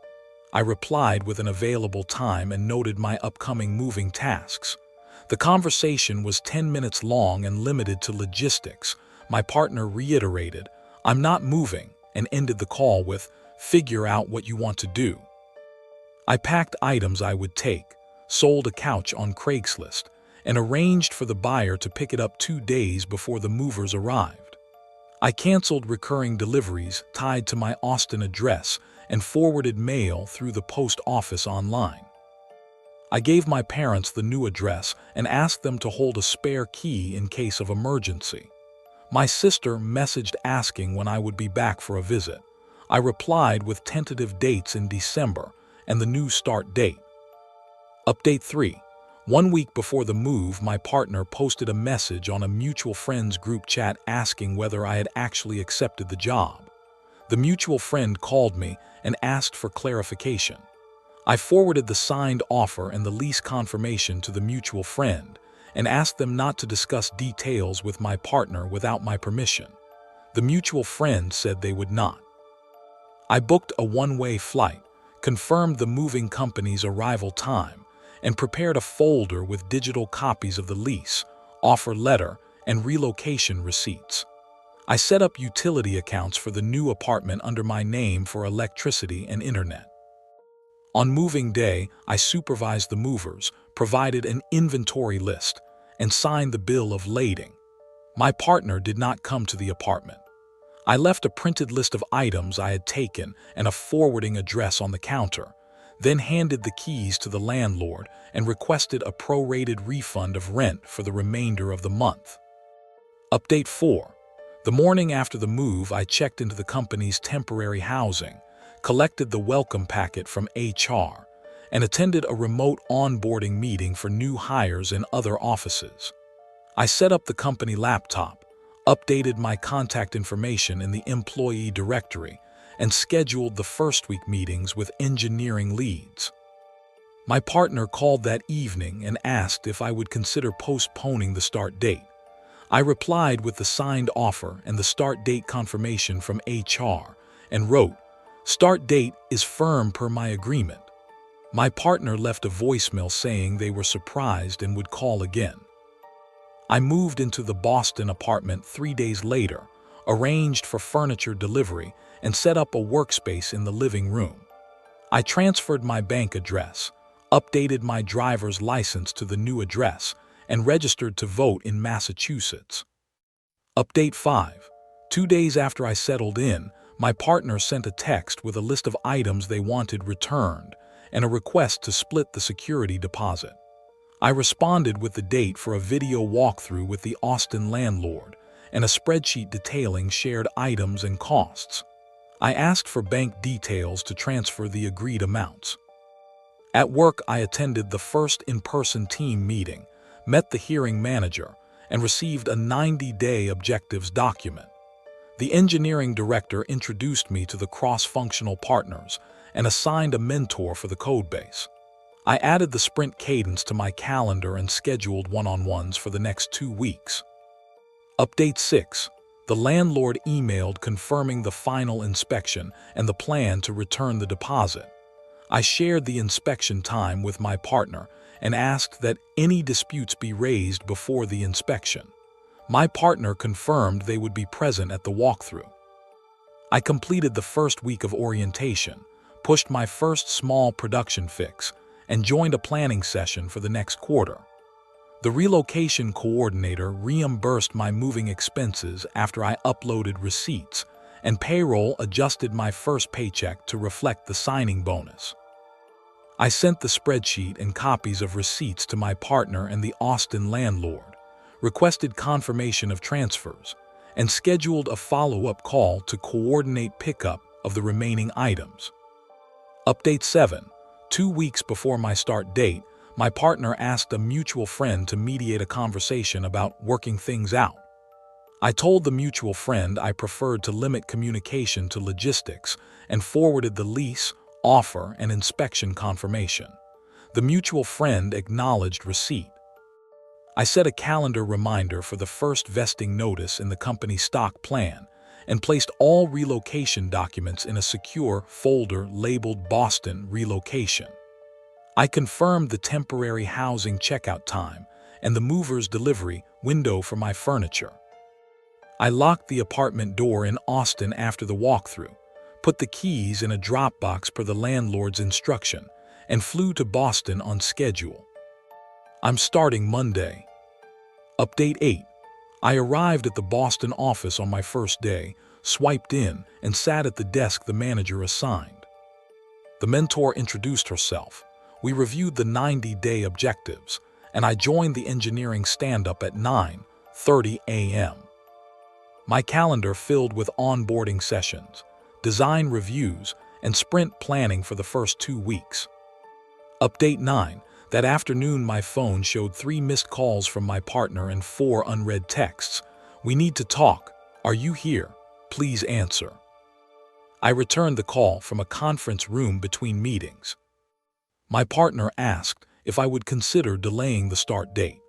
I replied with an available time and noted my upcoming moving tasks. The conversation was 10 minutes long and limited to logistics. My partner reiterated, "I'm not moving," and ended the call with, "Figure out what you want to do." I packed items I would take, sold a couch on Craigslist, and arranged for the buyer to pick it up 2 days before the movers arrived. I canceled recurring deliveries tied to my Austin address and forwarded mail through the post office online. I gave my parents the new address and asked them to hold a spare key in case of emergency. My sister messaged asking when I would be back for a visit. I replied with tentative dates in December and the new start date. Update 3. 1 week before the move, my partner posted a message on a mutual friends group chat asking whether I had actually accepted the job. The mutual friend called me and asked for clarification. I forwarded the signed offer and the lease confirmation to the mutual friend and asked them not to discuss details with my partner without my permission. The mutual friend said they would not. I booked a one-way flight, confirmed the moving company's arrival time, and prepared a folder with digital copies of the lease, offer letter, and relocation receipts. I set up utility accounts for the new apartment under my name for electricity and internet. On moving day, I supervised the movers, provided an inventory list, and signed the bill of lading. My partner did not come to the apartment. I left a printed list of items I had taken and a forwarding address on the counter, then handed the keys to the landlord and requested a prorated refund of rent for the remainder of the month. Update 4. The morning after the move, I checked into the company's temporary housing, collected the welcome packet from HR, and attended a remote onboarding meeting for new hires in other offices. I set up the company laptop, updated my contact information in the employee directory, and scheduled the first week meetings with engineering leads. My partner called that evening and asked if I would consider postponing the start date. I replied with the signed offer and the start date confirmation from HR and wrote, "Start date is firm per my agreement." My partner left a voicemail saying they were surprised and would call again. I moved into the Boston apartment 3 days later, arranged for furniture delivery, and set up a workspace in the living room. I transferred my bank address, updated my driver's license to the new address, and registered to vote in Massachusetts. Update 5. 2 days after I settled in, my partner sent a text with a list of items they wanted returned and a request to split the security deposit. I responded with the date for a video walkthrough with the Austin landlord and a spreadsheet detailing shared items and costs. I asked for bank details to transfer the agreed amounts. At work, I attended the first in-person team meeting, met the hearing manager, and received a 90-day objectives document. The engineering director introduced me to the cross-functional partners and assigned a mentor for the codebase. I added the sprint cadence to my calendar and scheduled one-on-ones for the next 2 weeks. Update 6. The landlord emailed confirming the final inspection and the plan to return the deposit. I shared the inspection time with my partner and asked that any disputes be raised before the inspection. My partner confirmed they would be present at the walkthrough. I completed the first week of orientation, pushed my first small production fix, and joined a planning session for the next quarter. The relocation coordinator reimbursed my moving expenses after I uploaded receipts, and payroll adjusted my first paycheck to reflect the signing bonus. I sent the spreadsheet and copies of receipts to my partner and the Austin landlord, requested confirmation of transfers, and scheduled a follow-up call to coordinate pickup of the remaining items. Update 7. 2 weeks before my start date, my partner asked a mutual friend to mediate a conversation about working things out. I told the mutual friend I preferred to limit communication to logistics and forwarded the lease, offer, and inspection confirmation. The mutual friend acknowledged receipt. I set a calendar reminder for the first vesting notice in the company stock plan and placed all relocation documents in a secure folder labeled Boston Relocation. I confirmed the temporary housing checkout time and the mover's delivery window for my furniture. I locked the apartment door in Austin after the walkthrough, put the keys in a Dropbox per the landlord's instruction, and flew to Boston on schedule. I'm starting Monday. Update 8. I arrived at the Boston office on my first day, swiped in, and sat at the desk the manager assigned. The mentor introduced herself. We reviewed the 90-day objectives, and I joined the engineering stand-up at 9:30 a.m. My calendar filled with onboarding sessions, design reviews, and sprint planning for the first 2 weeks. Update 9. That afternoon my phone showed 3 missed calls from my partner and 4 unread texts. "We need to talk. Are you here? Please answer." I returned the call from a conference room between meetings. My partner asked if I would consider delaying the start date.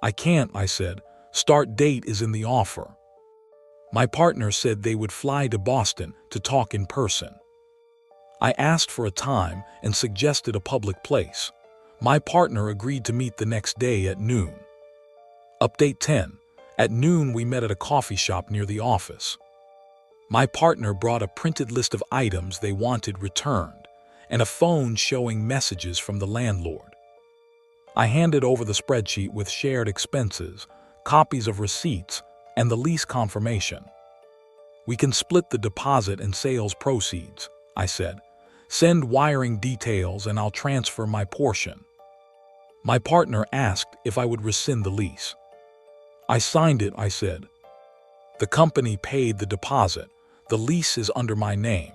"I can't," I said. "Start date is in the offer." My partner said they would fly to Boston to talk in person. I asked for a time and suggested a public place. My partner agreed to meet the next day at noon. Update 10. At noon we met at a coffee shop near the office. My partner brought a printed list of items they wanted returned and a phone showing messages from the landlord. I handed over the spreadsheet with shared expenses, copies of receipts, and the lease confirmation. "We can split the deposit and sales proceeds," I said. "Send wiring details and I'll transfer my portion." My partner asked if I would rescind the lease. "I signed it," I said. "The company paid the deposit. The lease is under my name."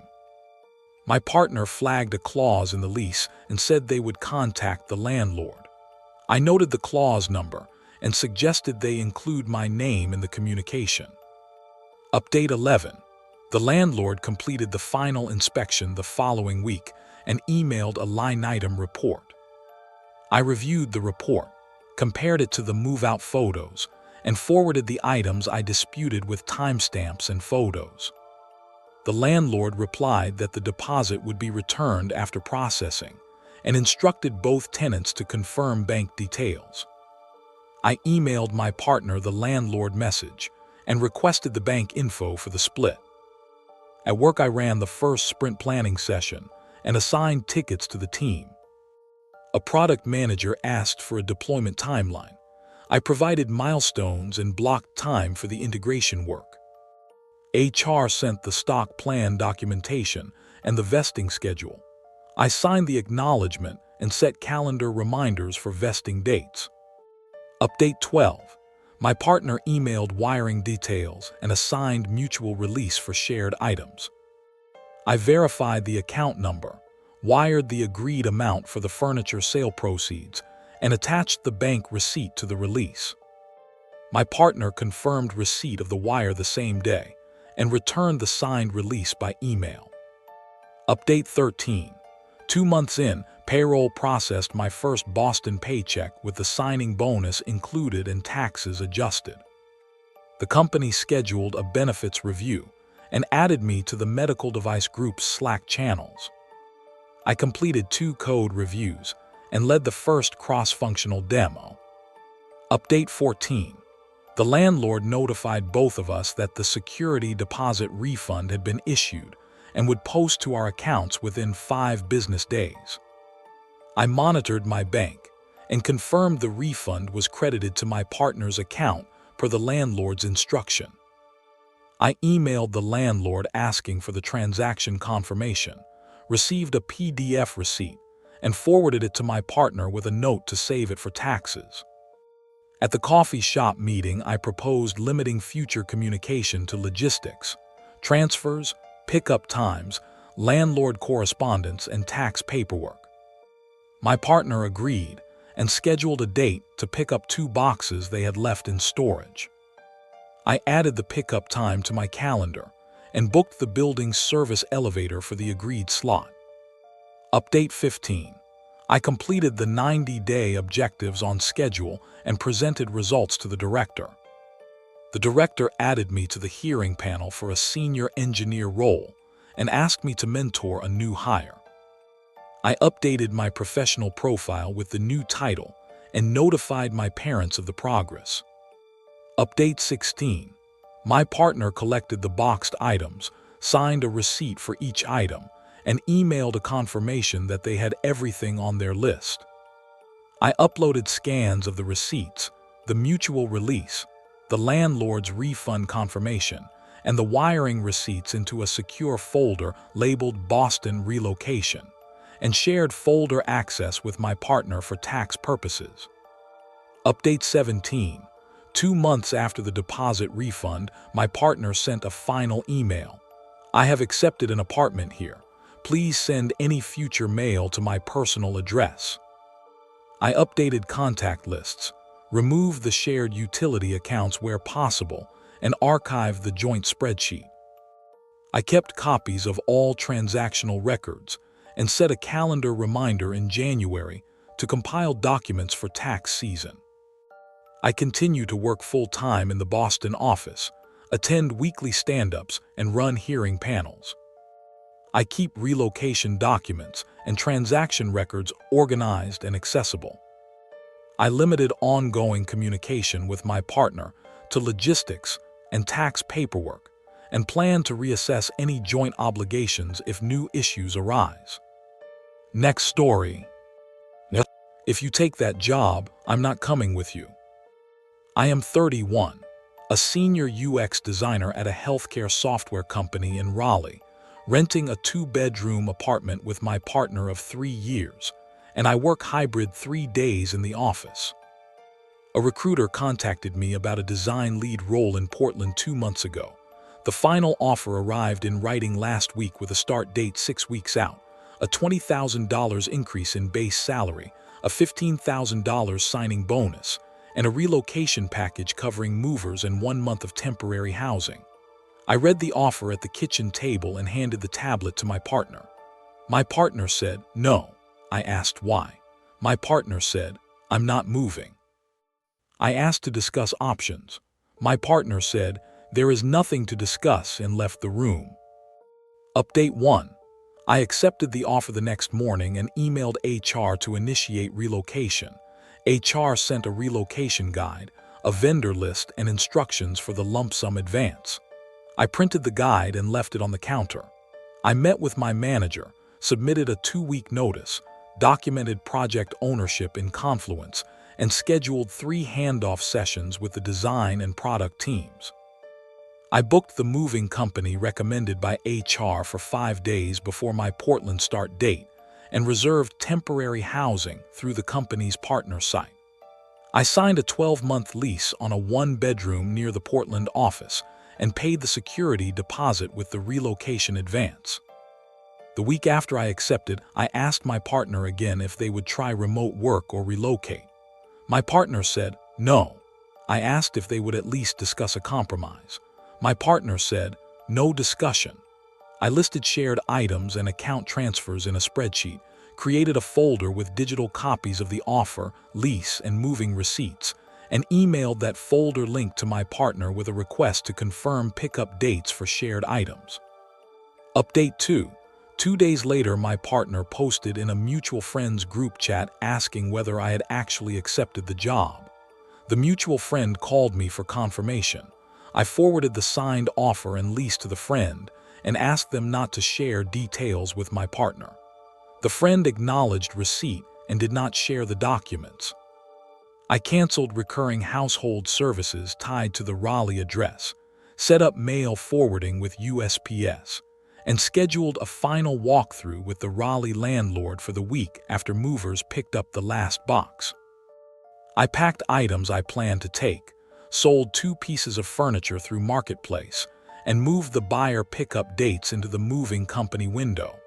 My partner flagged a clause in the lease and said they would contact the landlord. I noted the clause number and suggested they include my name in the communication. Update 11. The landlord completed the final inspection the following week and emailed a line item report. I reviewed the report, compared it to the move-out photos, and forwarded the items I disputed with timestamps and photos. The landlord replied that the deposit would be returned after processing and instructed both tenants to confirm bank details. I emailed my partner the landlord message and requested the bank info for the split. At work I ran the first sprint planning session and assigned tickets to the team. A product manager asked for a deployment timeline. I provided milestones and blocked time for the integration work. HR sent the stock plan documentation and the vesting schedule. I signed the acknowledgement and set calendar reminders for vesting dates. Update 12. My partner emailed wiring details and assigned mutual release for shared items. I verified the account number, wired the agreed amount for the furniture sale proceeds, and attached the bank receipt to the release. My partner confirmed receipt of the wire the same day and returned the signed release by email. Update 13. 2 months in, payroll processed my first Boston paycheck with the signing bonus included and taxes adjusted. The company scheduled a benefits review and added me to the medical device group's Slack channels. I completed 2 code reviews and led the first cross-functional demo. Update 14. The landlord notified both of us that the security deposit refund had been issued and would post to our accounts within 5 business days. I monitored my bank and confirmed the refund was credited to my partner's account per the landlord's instruction. I emailed the landlord asking for the transaction confirmation, received a PDF receipt, and forwarded it to my partner with a note to save it for taxes. At the coffee shop meeting, I proposed limiting future communication to logistics, transfers, pickup times, landlord correspondence, and tax paperwork. My partner agreed and scheduled a date to pick up 2 boxes they had left in storage. I added the pickup time to my calendar and booked the building's service elevator for the agreed slot. Update 15. I completed the 90-day objectives on schedule and presented results to the director. The director added me to the hearing panel for a senior engineer role and asked me to mentor a new hire. I updated my professional profile with the new title and notified my parents of the progress. Update 16. My partner collected the boxed items, signed a receipt for each item, and emailed a confirmation that they had everything on their list. I uploaded scans of the receipts, the mutual release, the landlord's refund confirmation, and the wiring receipts into a secure folder labeled Boston Relocation, and shared folder access with my partner for tax purposes. Update 17. 2 months after the deposit refund, my partner sent a final email. I have accepted an apartment here. Please send any future mail to my personal address. I updated contact lists, removed the shared utility accounts where possible, and archived the joint spreadsheet. I kept copies of all transactional records and set a calendar reminder in January to compile documents for tax season. I continue to work full-time in the Boston office, attend weekly stand-ups, and run hearing panels. I keep relocation documents and transaction records organized and accessible. I limited ongoing communication with my partner to logistics and tax paperwork, and plan to reassess any joint obligations if new issues arise. Next story. If you take that job, I'm not coming with you. I am 31, a senior UX designer at a healthcare software company in Raleigh, renting a 2-bedroom apartment with my partner of 3 years, and I work hybrid 3 days in the office. A recruiter contacted me about a design lead role in Portland 2 months ago. The final offer arrived in writing last week with a start date 6 weeks out, a $20,000 increase in base salary, a $15,000 signing bonus, and a relocation package covering movers and 1 month of temporary housing. I read the offer at the kitchen table and handed the tablet to my partner. My partner said, "No." I asked why. My partner said, "I'm not moving." I asked to discuss options. My partner said, "There is nothing to discuss," and left the room. Update 1. I accepted the offer the next morning and emailed HR to initiate relocation. HR sent a relocation guide, a vendor list, and instructions for the lump sum advance. I printed the guide and left it on the counter. I met with my manager, submitted a 2-week notice, documented project ownership in Confluence, and scheduled 3 handoff sessions with the design and product teams. I booked the moving company recommended by HR for 5 days before my Portland start date and reserved temporary housing through the company's partner site. I signed a 12-month lease on a 1-bedroom near the Portland office and paid the security deposit with the relocation advance. The week after I accepted, I asked my partner again if they would try remote work or relocate. My partner said, "No." I asked if they would at least discuss a compromise. My partner said, "No discussion." I listed shared items and account transfers in a spreadsheet, created a folder with digital copies of the offer, lease, and moving receipts, and emailed that folder link to my partner with a request to confirm pickup dates for shared items. Update 2. 2 days later, my partner posted in a mutual friends group chat asking whether I had actually accepted the job. The mutual friend called me for confirmation. I forwarded the signed offer and lease to the friend and asked them not to share details with my partner. The friend acknowledged receipt and did not share the documents. I canceled recurring household services tied to the Raleigh address, set up mail forwarding with USPS, and scheduled a final walkthrough with the Raleigh landlord for the week after movers picked up the last box. I packed items I planned to take, sold 2 pieces of furniture through Marketplace, and moved the buyer pickup dates into the moving company window.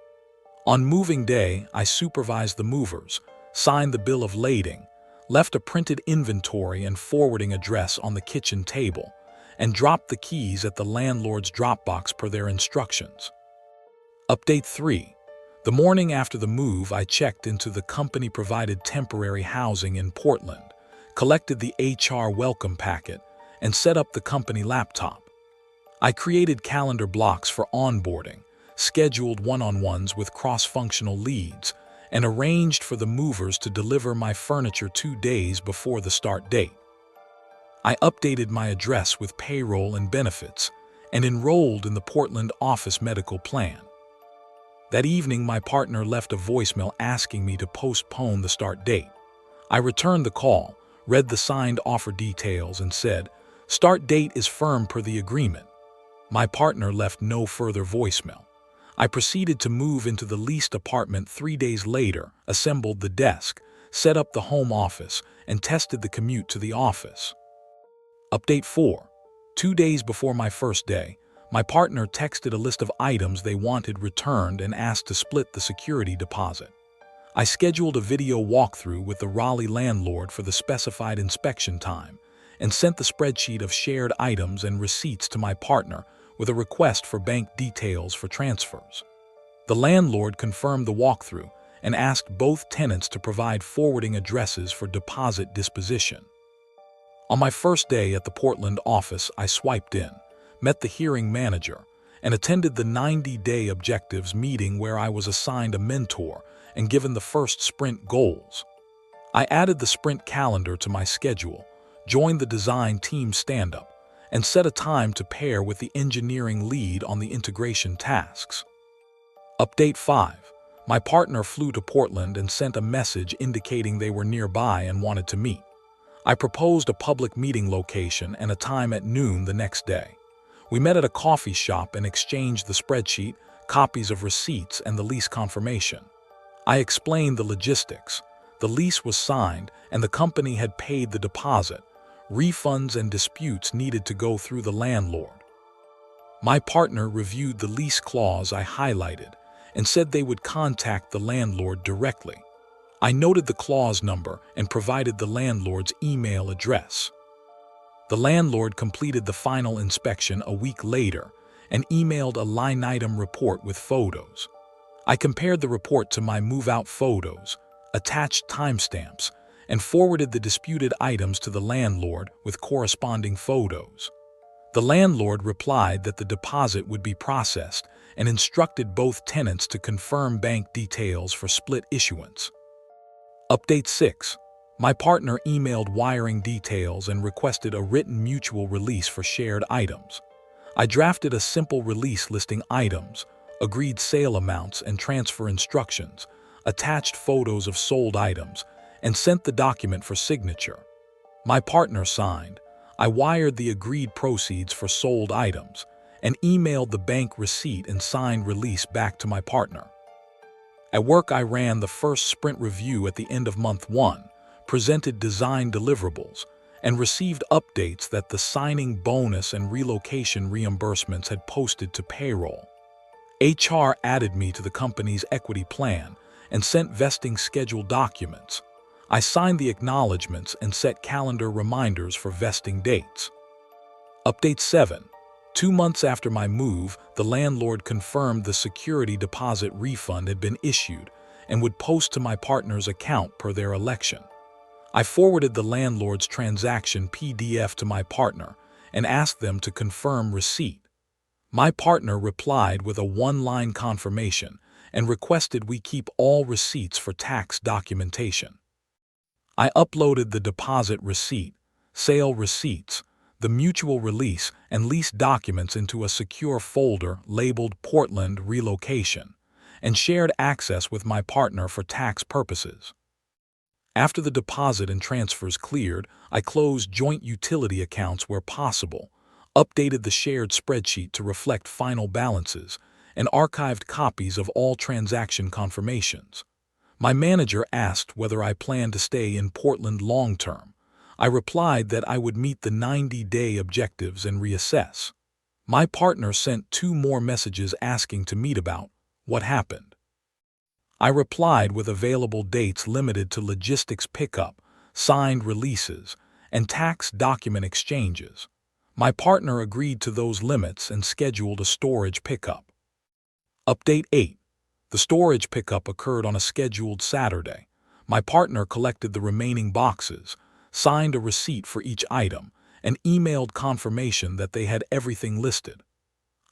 On moving day, I supervised the movers, signed the bill of lading, left a printed inventory and forwarding address on the kitchen table, and dropped the keys at the landlord's Dropbox per their instructions. Update 3. The morning after the move, I checked into the company-provided temporary housing in Portland, collected the HR welcome packet, and set up the company laptop. I created calendar blocks for onboarding, scheduled one-on-ones with cross-functional leads, and arranged for the movers to deliver my furniture 2 days before the start date. I updated my address with payroll and benefits, and enrolled in the Portland office medical plan. That evening, my partner left a voicemail asking me to postpone the start date. I returned the call, read the signed offer details, and said, "Start date is firm per the agreement." My partner left no further voicemail. I proceeded to move into the leased apartment 3 days later, assembled the desk, set up the home office, and tested the commute to the office. Update 4. 2 days before my first day, my partner texted a list of items they wanted returned and asked to split the security deposit. I scheduled a video walkthrough with the Raleigh landlord for the specified inspection time and sent the spreadsheet of shared items and receipts to my partner with a request for bank details for transfers. The landlord confirmed the walkthrough and asked both tenants to provide forwarding addresses for deposit disposition. On my first day at the Portland office, I swiped in, met the hearing manager, and attended the 90-day objectives meeting where I was assigned a mentor and given the first sprint goals. I added the sprint calendar to my schedule, joined the design team stand-up, and set a time to pair with the engineering lead on the integration tasks. Update 5. My partner flew to Portland and sent a message indicating they were nearby and wanted to meet. I proposed a public meeting location and a time at noon the next day. We met at a coffee shop and exchanged the spreadsheet, copies of receipts, and the lease confirmation. I explained the logistics. The lease was signed, and the company had paid the deposit. Refunds and disputes needed to go through the landlord. My partner reviewed the lease clause I highlighted and said they would contact the landlord directly. I noted the clause number and provided the landlord's email address. The landlord completed the final inspection a week later and emailed a line-item report with photos. I compared the report to my move-out photos, attached timestamps, and forwarded the disputed items to the landlord with corresponding photos. The landlord replied that the deposit would be processed and instructed both tenants to confirm bank details for split issuance. Update 6. My partner emailed wiring details and requested a written mutual release for shared items. I drafted a simple release listing items, agreed sale amounts and transfer instructions, attached photos of sold items, and sent the document for signature. My partner signed. I wired the agreed proceeds for sold items and emailed the bank receipt and signed release back to my partner. At work, I ran the first sprint review at the end of month 1, presented design deliverables, and received updates that the signing bonus and relocation reimbursements had posted to payroll. HR added me to the company's equity plan and sent vesting schedule documents. I signed the acknowledgments and set calendar reminders for vesting dates. Update 7. 2 months after my move, the landlord confirmed the security deposit refund had been issued and would post to my partner's account per their election. I forwarded the landlord's transaction PDF to my partner and asked them to confirm receipt. My partner replied with a one-line confirmation and requested we keep all receipts for tax documentation. I uploaded the deposit receipt, sale receipts, the mutual release, and lease documents into a secure folder labeled Portland Relocation, and shared access with my partner for tax purposes. After the deposit and transfers cleared, I closed joint utility accounts where possible, updated the shared spreadsheet to reflect final balances, and archived copies of all transaction confirmations. My manager asked whether I planned to stay in Portland long-term. I replied that I would meet the 90-day objectives and reassess. My partner sent 2 more messages asking to meet about what happened. I replied with available dates limited to logistics pickup, signed releases, and tax document exchanges. My partner agreed to those limits and scheduled a storage pickup. Update 8. The storage pickup occurred on a scheduled Saturday. My partner collected the remaining boxes, signed a receipt for each item, and emailed confirmation that they had everything listed.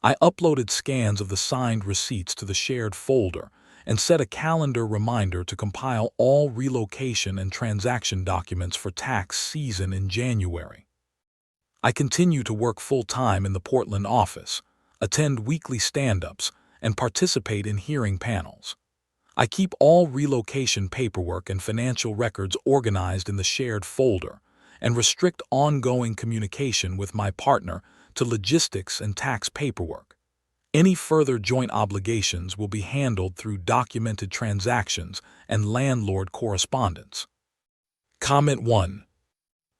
I uploaded scans of the signed receipts to the shared folder and set a calendar reminder to compile all relocation and transaction documents for tax season in January. I continue to work full-time in the Portland office, attend weekly stand-ups, and participate in hearing panels. I keep all relocation paperwork and financial records organized in the shared folder and restrict ongoing communication with my partner to logistics and tax paperwork. Any further joint obligations will be handled through documented transactions and landlord correspondence. Comment 1.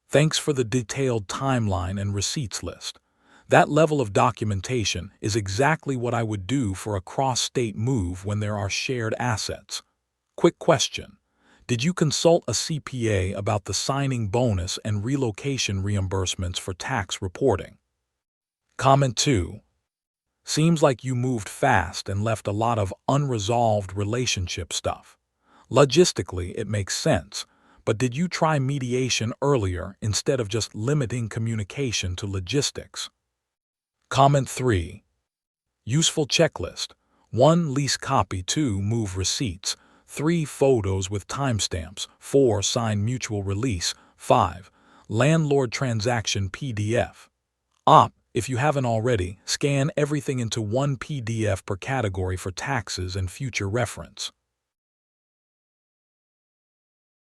Thanks for the detailed timeline and receipts list. That level of documentation is exactly what I would do for a cross-state move when there are shared assets. Quick question. Did you consult a CPA about the signing bonus and relocation reimbursements for tax reporting? Comment 2. Seems like you moved fast and left a lot of unresolved relationship stuff. Logistically, it makes sense, but did you try mediation earlier instead of just limiting communication to logistics? Comment 3. Useful checklist. 1. Lease copy. 2. Move receipts. 3. Photos with timestamps. 4. Sign mutual release. 5. Landlord transaction PDF. If you haven't already, scan everything into one PDF per category for taxes and future reference.